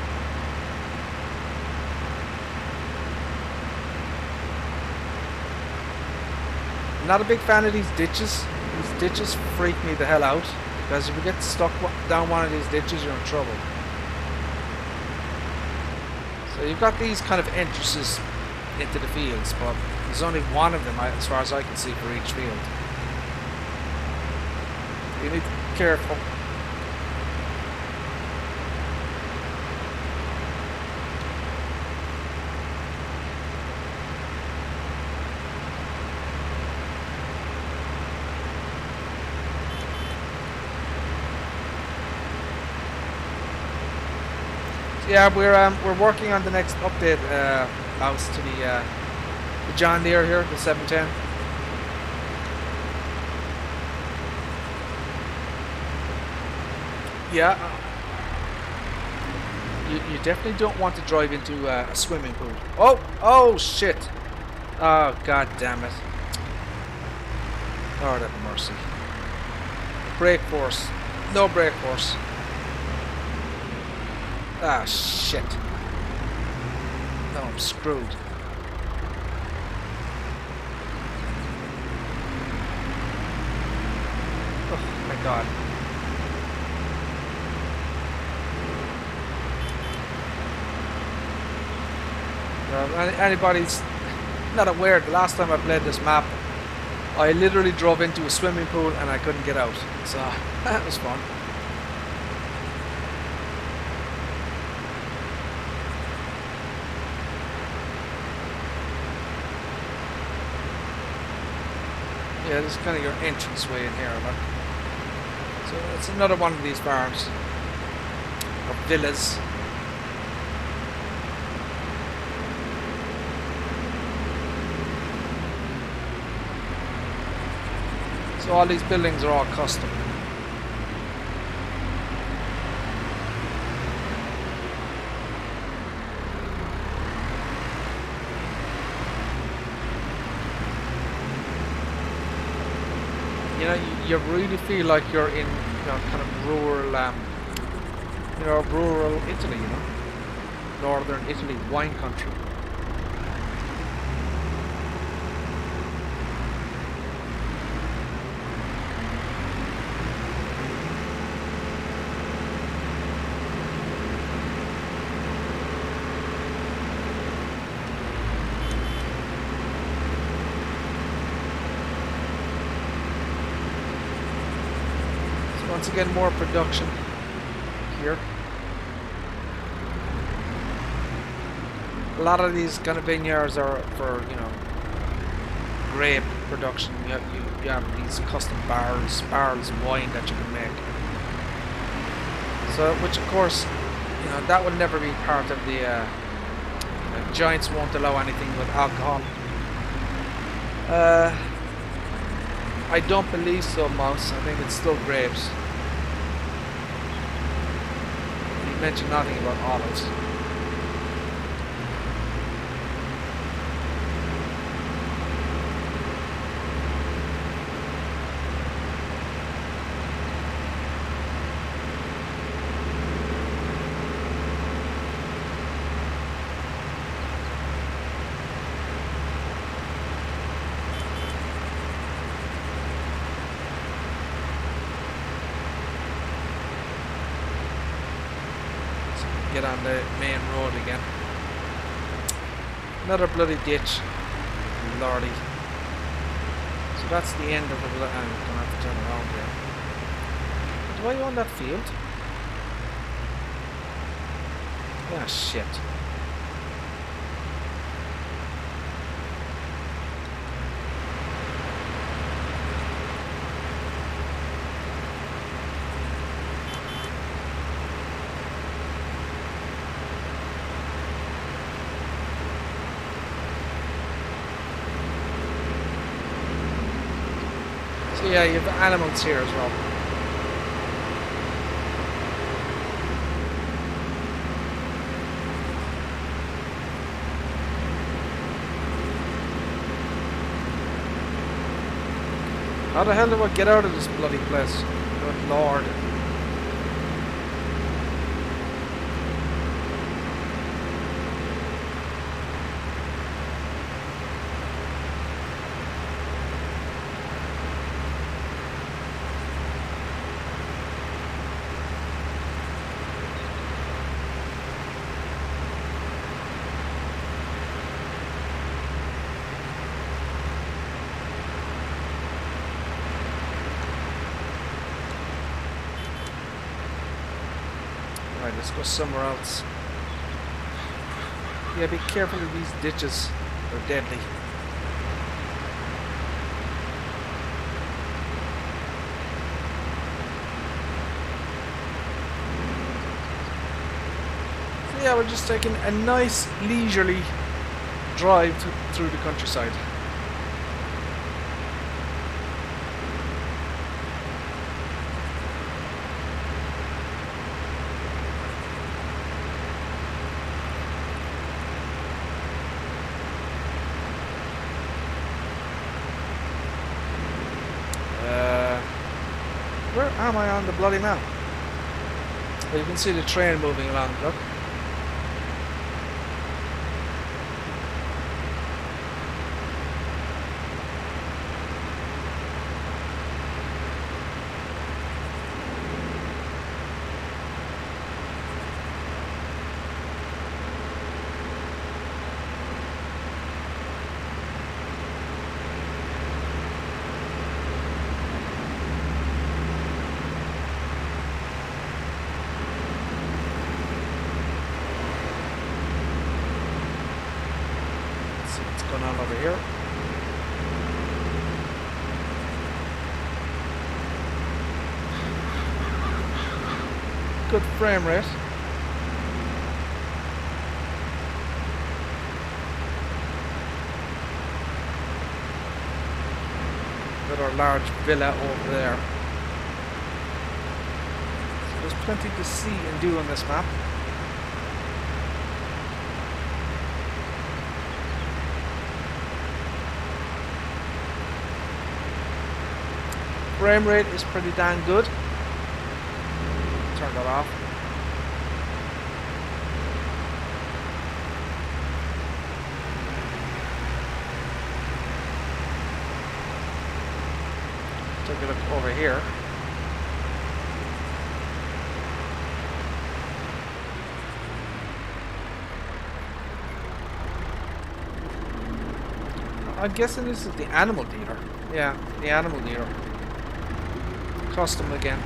I'm not a big fan of these ditches. These ditches freak me the hell out, because if you get stuck down one of these ditches, you're in trouble. So you've got these kind of entrances into the fields, but there's only one of them as far as I can see for each field. You need to be careful. Yeah, we're working on the next update house to the John Deere here, the 710. Yeah, you definitely don't want to drive into a swimming pool. Oh shit! Oh god damn it! Lord have mercy. Brake force, no brake force. Ah, shit. No, I'm screwed. Oh, my God. Anybody's not aware, the last time I played this map, I literally drove into a swimming pool and I couldn't get out. So, that was fun. Yeah, this is kind of your entrance way in here, look. So it's another one of these farms or villas. So all these buildings are all custom. You know, you really feel like you're in, you know, kind of rural, you know, rural Italy, you know, northern Italy, wine country. Once again, more production here. A lot of these kind of vineyards are for, you know, grape production. You have these custom barrels of wine that you can make. So, which of course, you know, that would never be part of the. Giants won't allow anything with alcohol. I don't believe so, Mouse. I think it's still grapes. You mentioned nothing about olives. Get on the main road again. Another bloody ditch. Lordy. So that's the end of the... I'm going to have to turn around here. Do I own that field? Ah, shit. Yeah, you have animals here as well. How the hell do I get out of this bloody place? Good lord. Right, let's go somewhere else. Yeah, be careful of these ditches. They're deadly. So yeah, we're just taking a nice leisurely drive through the countryside. Where am I on the bloody map? Well, you can see the train moving along, look. Going on over here. Good frame rate. Got our large villa over there. So there's plenty to see and do on this map. Frame rate is pretty dang good. Turn that off. Take a look over here. I'm guessing this is the animal dealer. Yeah, the animal dealer. Custom again.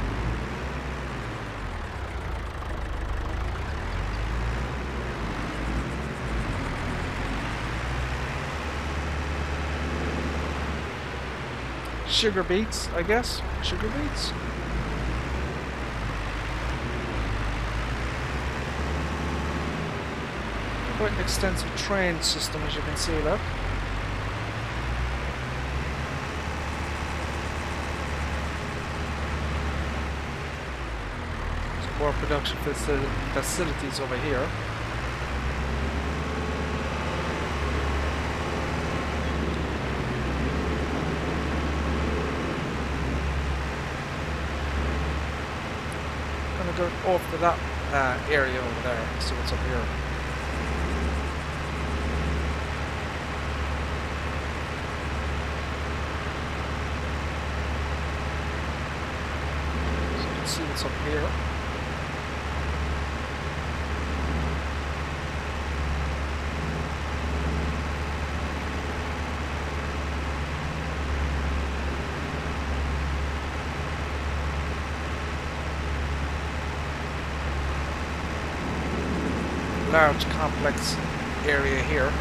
Sugar beets, I guess. Sugar beets. Quite an extensive train system, as you can see, look. More production facilities over here. I'm gonna go off to that area over there, see what's up here. So you can see what's up here. Large complex area here.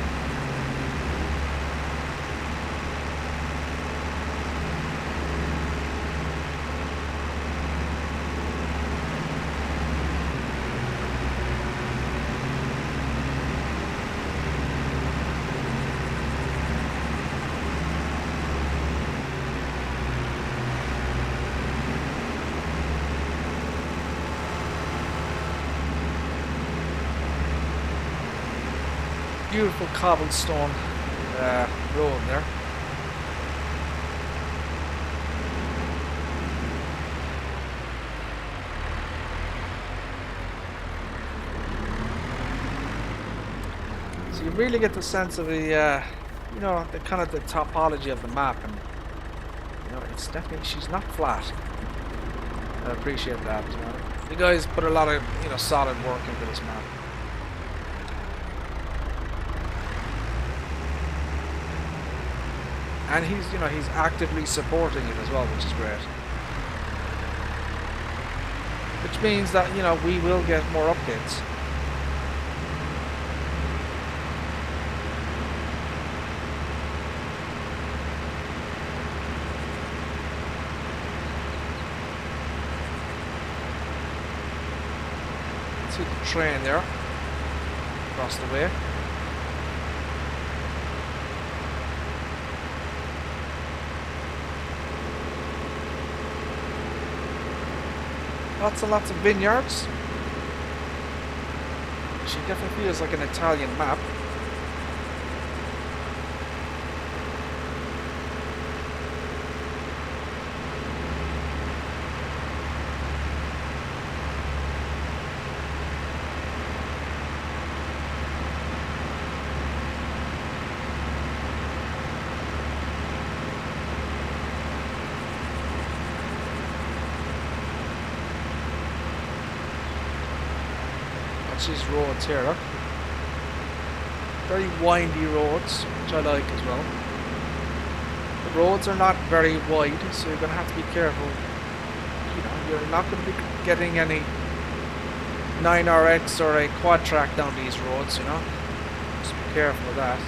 Beautiful cobblestone road there. So you really get the sense of the, you know, the kind of the topology of the map, and you know, it's definitely, she's not flat. I appreciate that. You know, you guys put a lot of, you know, solid work into this map. And he's, you know, he's actively supporting it as well, which is great. which means that, you know, we will get more updates. See the train there across the way. Lots and lots of vineyards. She definitely feels like an Italian map. These roads here, look. Very windy roads, which I like as well. The roads are not very wide, so you're going to have to be careful. You know, you're not going to be getting any 9RX or a quad track down these roads, you know. Just be careful of that.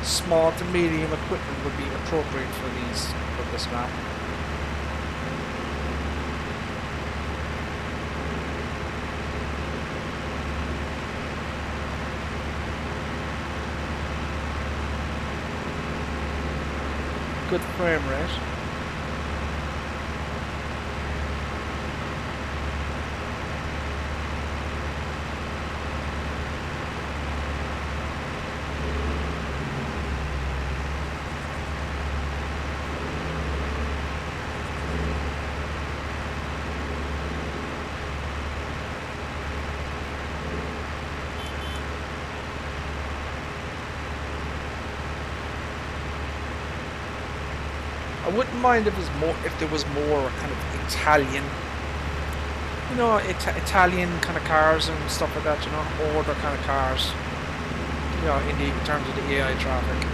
Small to medium equipment would be appropriate for this map. Good frame rate. I wouldn't mind if there was more kind of Italian, you know, Italian kind of cars and stuff like that, you know, older kind of cars, you know, in terms of the AI traffic.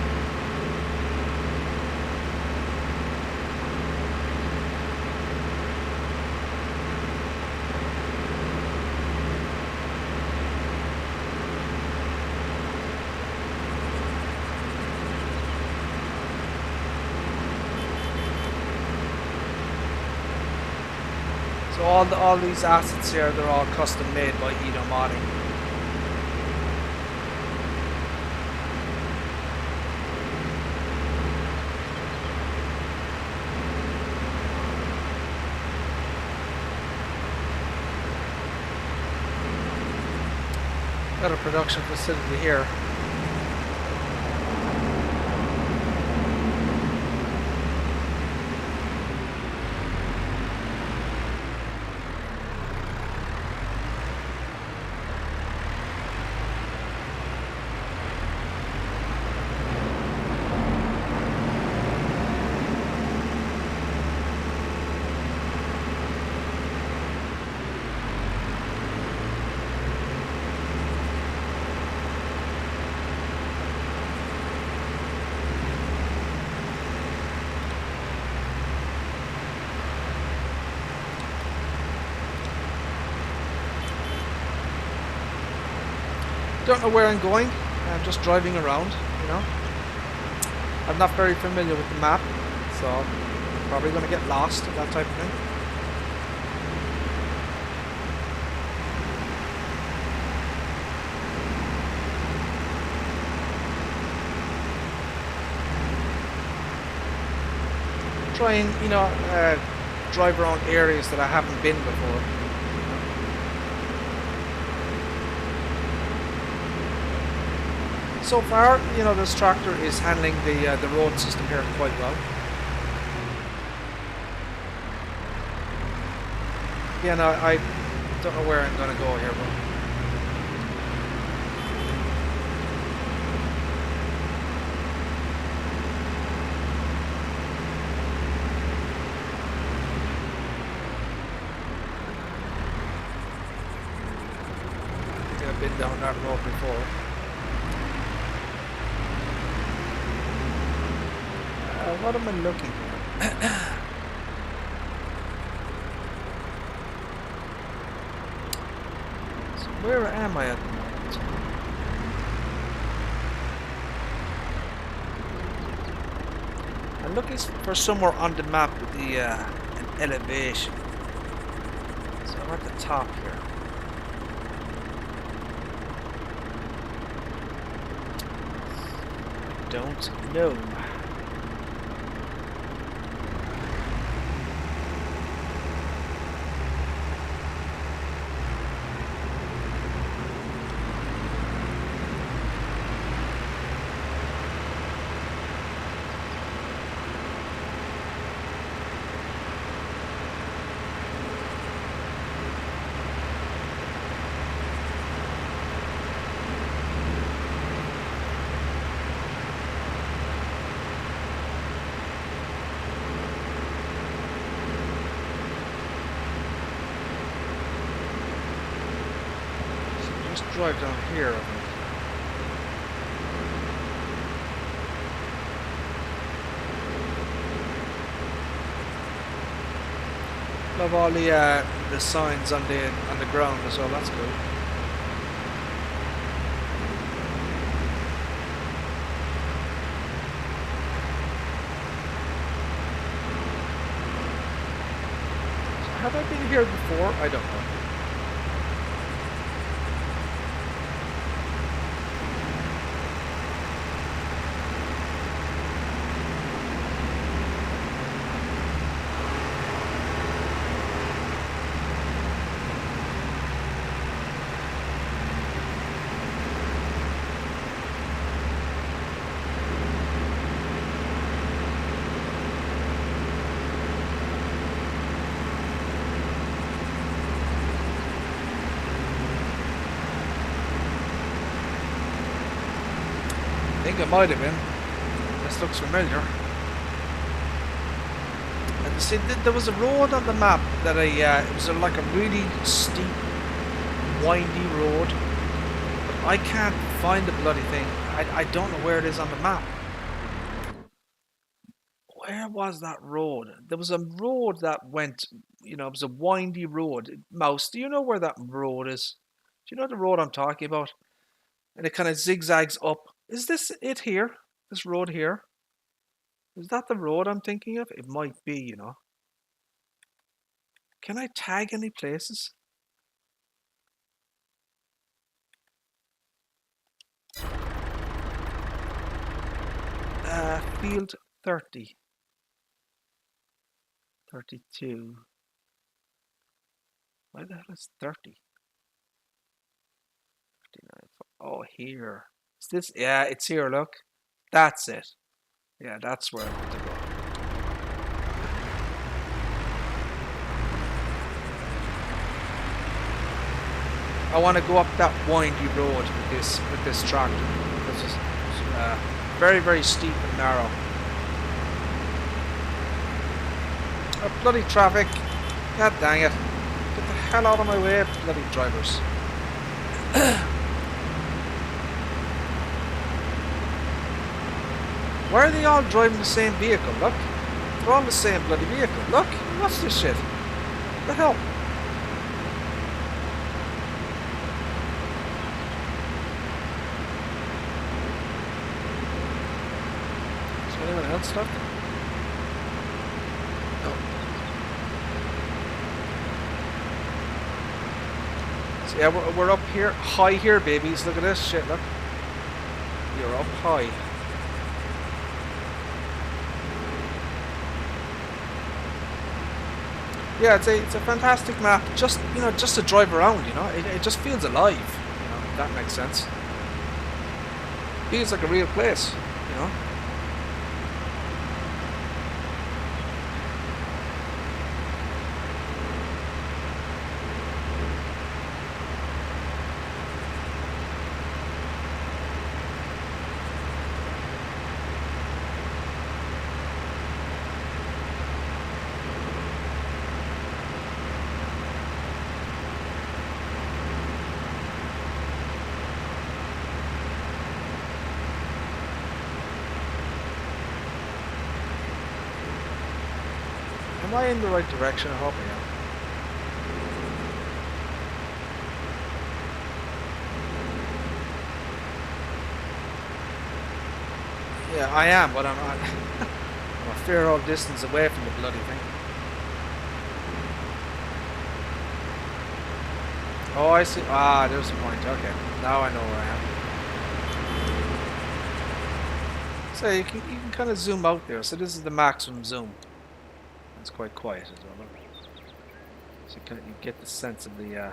So all these assets here, they're all custom made by Evo Modding. Got a production facility here. Don't know where I'm going. I'm just driving around, you know. I'm not very familiar with the map, so I'm probably going to get lost and that type of thing. Try and, you know, drive around areas that I haven't been before. So far, you know, this tractor is handling the road system here quite well. Again, I don't know where I'm going to go here, but I think I've been down that road before. What am I looking for? Where am I at the moment? I'm looking for somewhere on the map with the an elevation. So I'm at the top here. I don't know. Drive down here, I think. Love all the signs on the ground as well. That's cool. So have I been here before? I don't know. I think it might have been. This looks familiar. And see, there was a road on the map that it was like a really steep, windy road. But I can't find the bloody thing. I don't know where it is on the map. Where was that road? There was a road that went, you know, it was a windy road. Mouse, do you know where that road is? Do you know the road I'm talking about? And it kind of zigzags up. Is this it here? This road here? Is that the road I'm thinking of? It might be, you know. Can I tag any places? Field 30. 32. Why the hell is 30? 59. Oh, here. Is this? Yeah, it's here, look. That's it. Yeah, that's where I want to go. I want to go up that windy road with this tractor. This is very, very steep and narrow. Oh, bloody traffic. God dang it. Get the hell out of my way, bloody drivers. Why are they all driving the same vehicle? Look. They're all the same bloody vehicle. Look. What's this shit? What the hell? Is there anyone else left? No. So yeah, we're up here. High here, babies. Look at this shit, look. You're up high. Yeah, it's a fantastic map. Just, you know, just to drive around, you know, it just feels alive. You know, if that makes sense. Feels like a real place, you know. Am I in the right direction? I hope I am. Yeah, I am, but I'm a fair old distance away from the bloody thing. Oh, I see. Ah, there's a point. Okay, now I know where I am. So you can kind of zoom out there. So this is the maximum zoom. It's quite quiet as well. Look. So you get the sense of the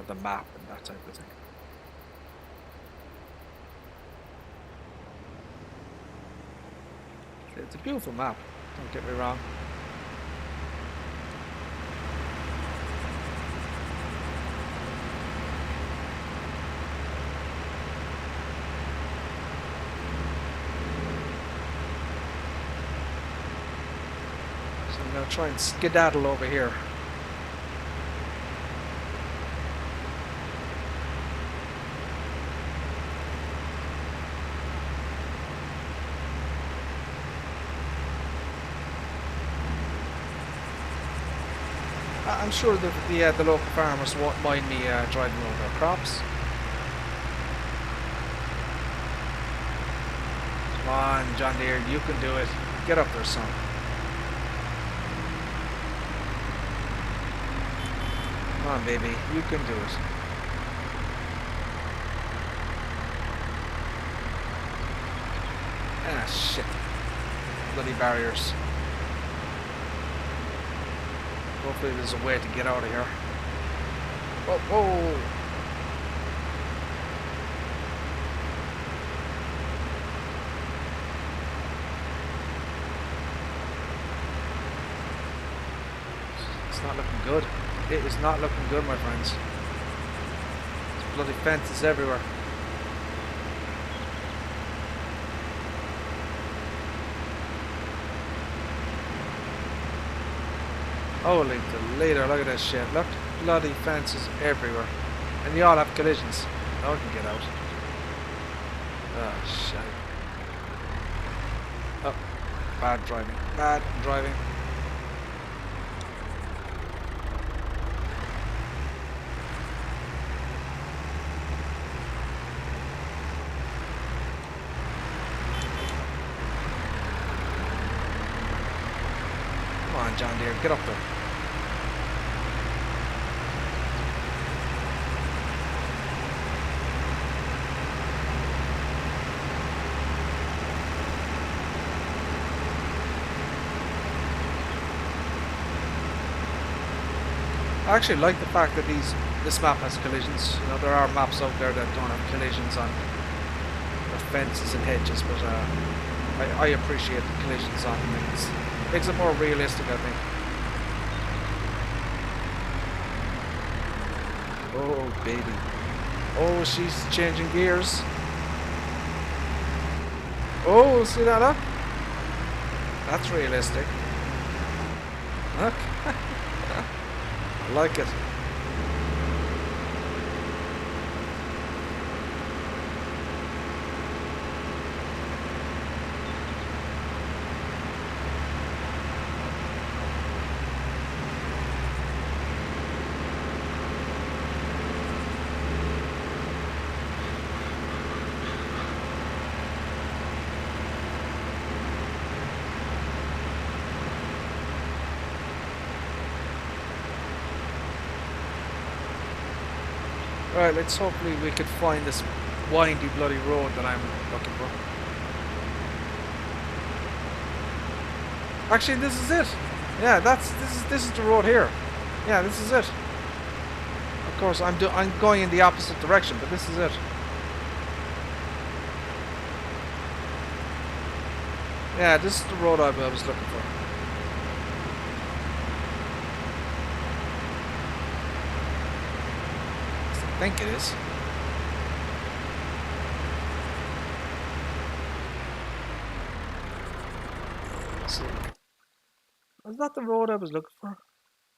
the map and that type of thing. It's a beautiful map. Don't get me wrong. So I'm going to try and skedaddle over here. I'm sure that the local farmers won't mind me driving over their crops. Come on, John Deere, you can do it. Get up there, son. Come on, baby, you can do it. Ah, shit. Bloody barriers. Hopefully there's a way to get out of here. Whoa, whoa! It's not looking good. It is not looking good, my friends. There's bloody fences everywhere. Holy Toledo, look at this shit. Look, bloody fences everywhere. And they all have collisions. No one can get out. Oh, shit. Oh, bad driving. Bad driving. Come on, John Deere, get up there. I actually like the fact that this map has collisions. You know, there are maps out there that don't have collisions on the fences and hedges, but I appreciate the collisions on them. It makes it more realistic, I think. Oh, baby. Oh, she's changing gears. Oh, see that up? That's realistic. Look. I like it. Right, let's hopefully we could find this windy bloody road that I'm looking for. Actually, this is it. Yeah, this is the road here. Yeah, this is it. Of course, I'm going in the opposite direction, but this is it. Yeah, this is the road I was looking for. I think it is. Let's see. Was that the road I was looking for?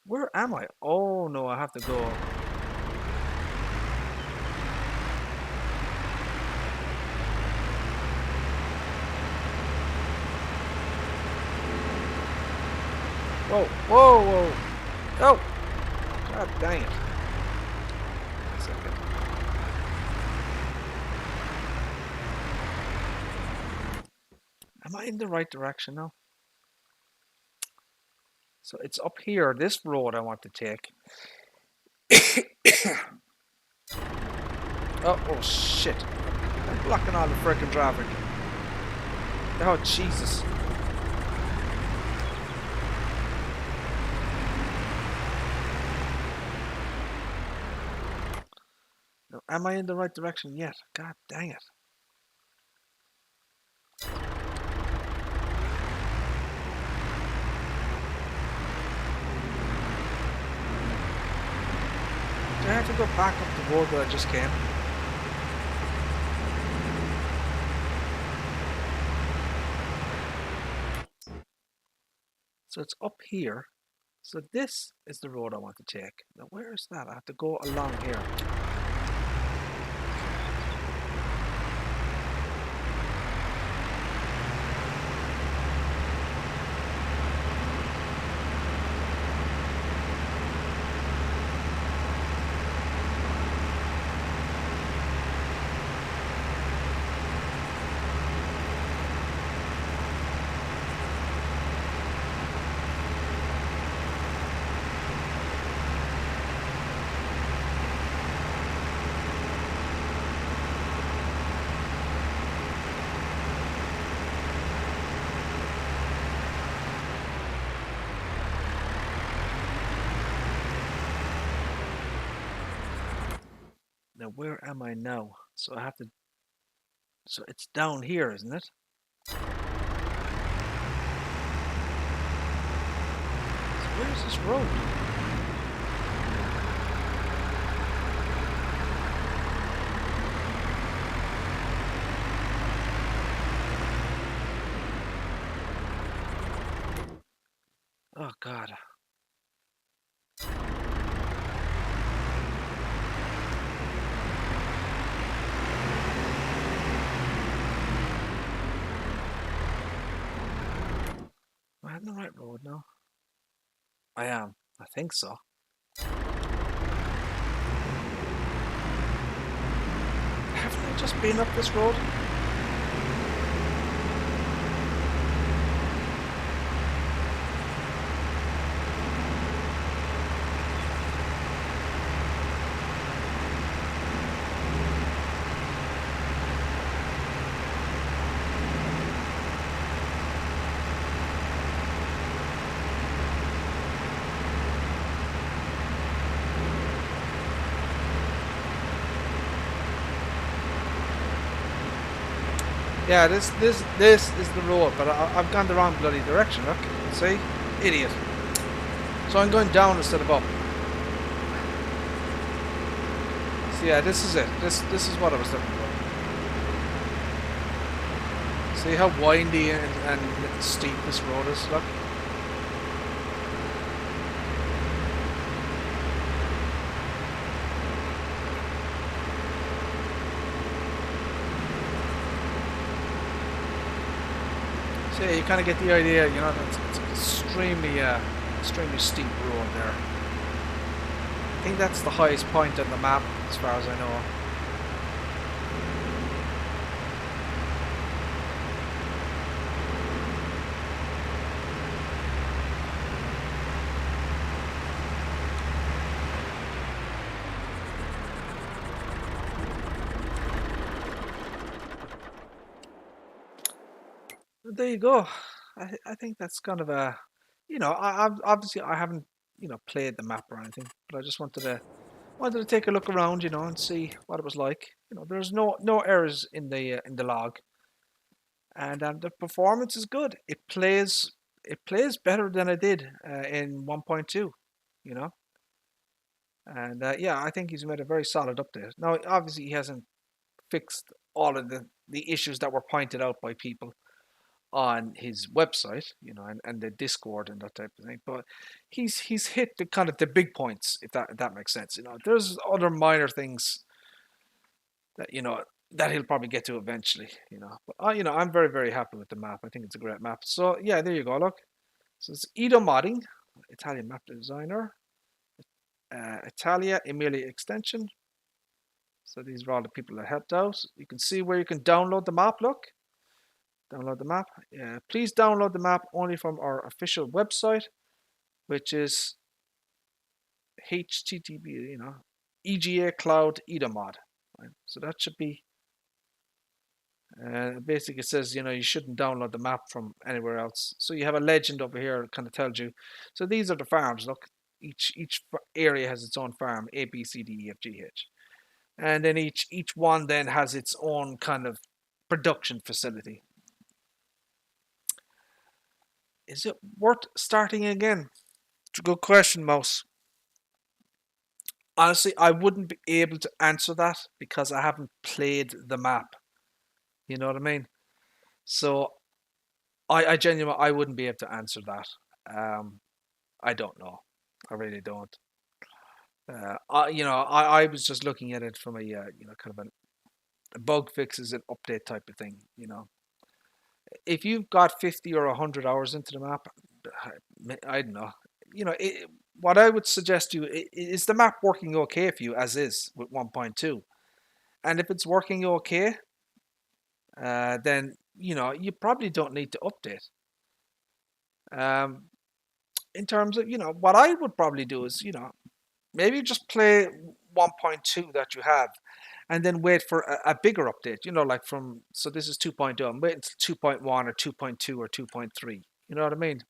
Where am I? Oh no, I have to go. Whoa, whoa, whoa. Oh! God dang it. Am I in the right direction now? So it's up here, this road I want to take. Oh shit. I'm blocking all the freaking traffic. Oh Jesus. No, am I in the right direction yet? God dang it. Do I have to go back up the road that I just came? So it's up here. So this is the road I want to take. Now where is that? I have to go along here. Now where am I now? So I have to, so it's down here, isn't it? So where's this road? Oh God. Am I on the right road now? I am. I think so. Haven't I just been up this road? Yeah, this is the road, but I've gone the wrong bloody direction. Look, see, idiot. So I'm going down instead of up. So yeah, this is it. This is what I was looking for. See how windy and steep this road is. Look. So yeah, you kind of get the idea, you know, it's extremely, extremely steep road there. I think that's the highest point on the map, as far as I know. There you go. I think that's kind of a, you know, obviously I haven't, you know, played the map or anything, but I just wanted to take a look around, you know, and see what it was like. You know, there's no errors in the log, and the performance is good. It plays better than it did in 1.2, you know, and yeah, I think he's made a very solid update. Now, obviously, he hasn't fixed all of the issues that were pointed out by people on his website, you know, and the Discord and that type of thing. But he's hit the kind of the big points, if that makes sense. You know, there's other minor things that that he'll probably get to eventually. You know, but you know, I'm very very happy with the map. I think it's a great map. So yeah, there you go. Look, so it's Edo Modding, Italian map designer, Italia, Emilia extension. So these are all the people that helped out. You can see where you can download the map. Look. Download the map. Please download the map only from our official website, which is HTTP, EGA Cloud Edomod. Right? So that should be. Basically, it says you shouldn't download the map from anywhere else. So you have a legend over here that kind of tells you. So these are the farms. Look, each area has its own farm: A, B, C, D, E, F, G, H, and then each one then has its own kind of production facility. Is it worth starting again? It's a good question, Mouse. Honestly, I wouldn't be able to answer that because I haven't played the map. You know what I mean? So I genuinely I wouldn't be able to answer that. I don't know. I really don't. I was just looking at it from a kind of a bug fixes and update type of thing. If you've got 50 or 100 hours into the map, I don't know. What I would suggest to you is the map working okay for you as is with 1.2, and if it's working okay, then you probably don't need to update. In terms of what I would probably do is maybe just play 1.2 that you have, and then wait for a bigger update. Like so this is 2.0. I'm waiting until 2.1 or 2.2 or 2.3. You know what I mean?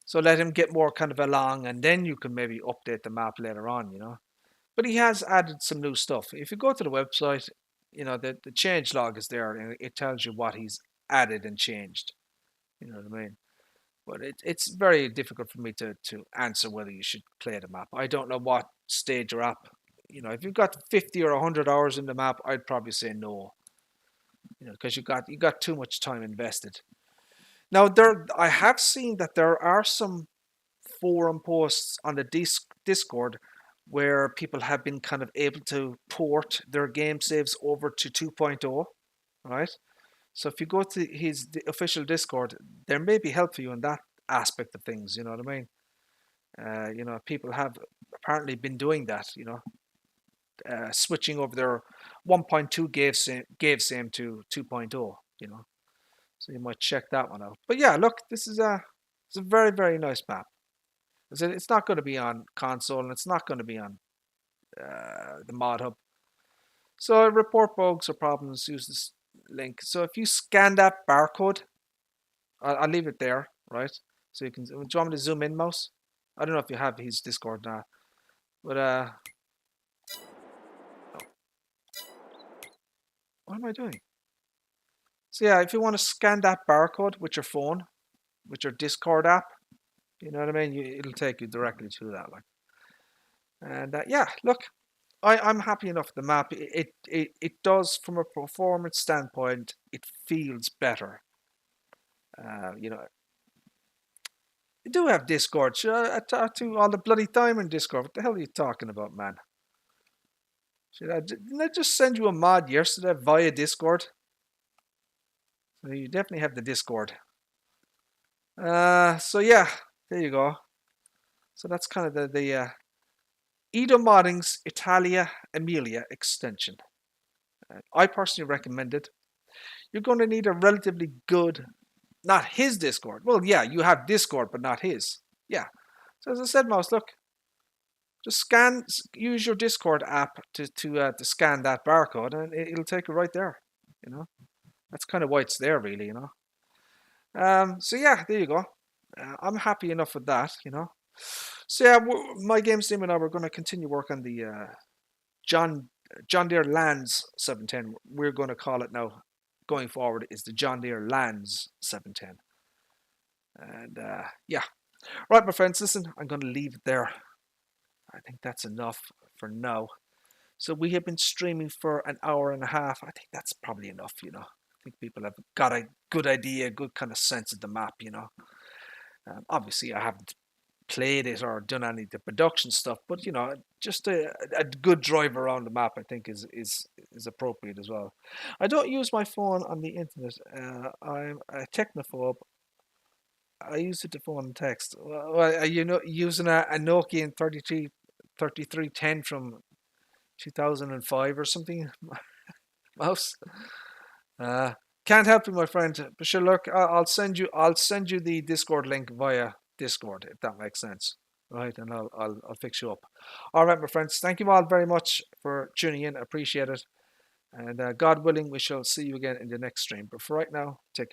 So let him get more kind of along, and then you can maybe update the map later on. But he has added some new stuff. If you go to the website, the change log is there, and it tells you what he's added and changed. You know what I mean? But it's very difficult for me to answer whether you should play the map. I don't know what stage you're at. If you've got 50 or 100 hours in the map, I'd probably say no. Because you got too much time invested. Now I have seen that there are some forum posts on the Discord where people have been kind of able to port their game saves over to 2.0, right? So if you go to the official Discord, there may be help for you in that aspect of things. You know what I mean? People have apparently been doing that. Switching over their 1.2 gave same to 2.0. So you might check that one out. But yeah, look, it's a very very nice map. It's not going to be on console, and it's not going to be on the mod hub. So report bugs or problems, use this link. So if you scan that barcode, I'll leave it there, right? So you can. Do you want me to zoom in, Mouse? I don't know if you have his Discord now, but what am I doing? So yeah, if you want to scan that barcode with your phone, with your Discord app, you know what I mean. It'll take you directly to that, like. And yeah, look, I'm happy enough with the map. It does, from a performance standpoint, it feels better. You do have Discord. I talk to all the bloody time in Discord. What the hell are you talking about, man? Didn't I just send you a mod yesterday via Discord? So you definitely have the Discord. So yeah, there you go. So that's kind of the Edomodding's Italia Emilia extension. I personally recommend it. You're going to need a relatively good, not his Discord. Well, yeah, you have Discord, but not his. Yeah. So as I said, Mouse, look, just use your Discord app to scan that barcode, and it'll take you right there. That's kind of why it's there, really. So yeah, there you go. I'm happy enough with that. So yeah, my games team and I, we're going to continue work on the John Deere Lands 710. We're going to call it now, going forward, is the John Deere Lands 710. And yeah, right, my friends. Listen, I'm going to leave it there. I think that's enough for now. So we have been streaming for an hour and a half. I think that's probably enough. I think people have got a good idea, good kind of sense of the map. Obviously, I haven't played it or done any of the production stuff, but just a good drive around the map, I think, is appropriate as well. I don't use my phone on the internet. I'm a technophobe. I use it to phone and text. Well, are you using a Nokia 3310 from 2005 or something, Mouse? Can't help you, my friend. But sure, look, I'll send you the Discord link via Discord, if that makes sense. Right, and I'll fix you up. All right, my friends. Thank you all very much for tuning in. Appreciate it. And God willing, we shall see you again in the next stream. But for right now, take care.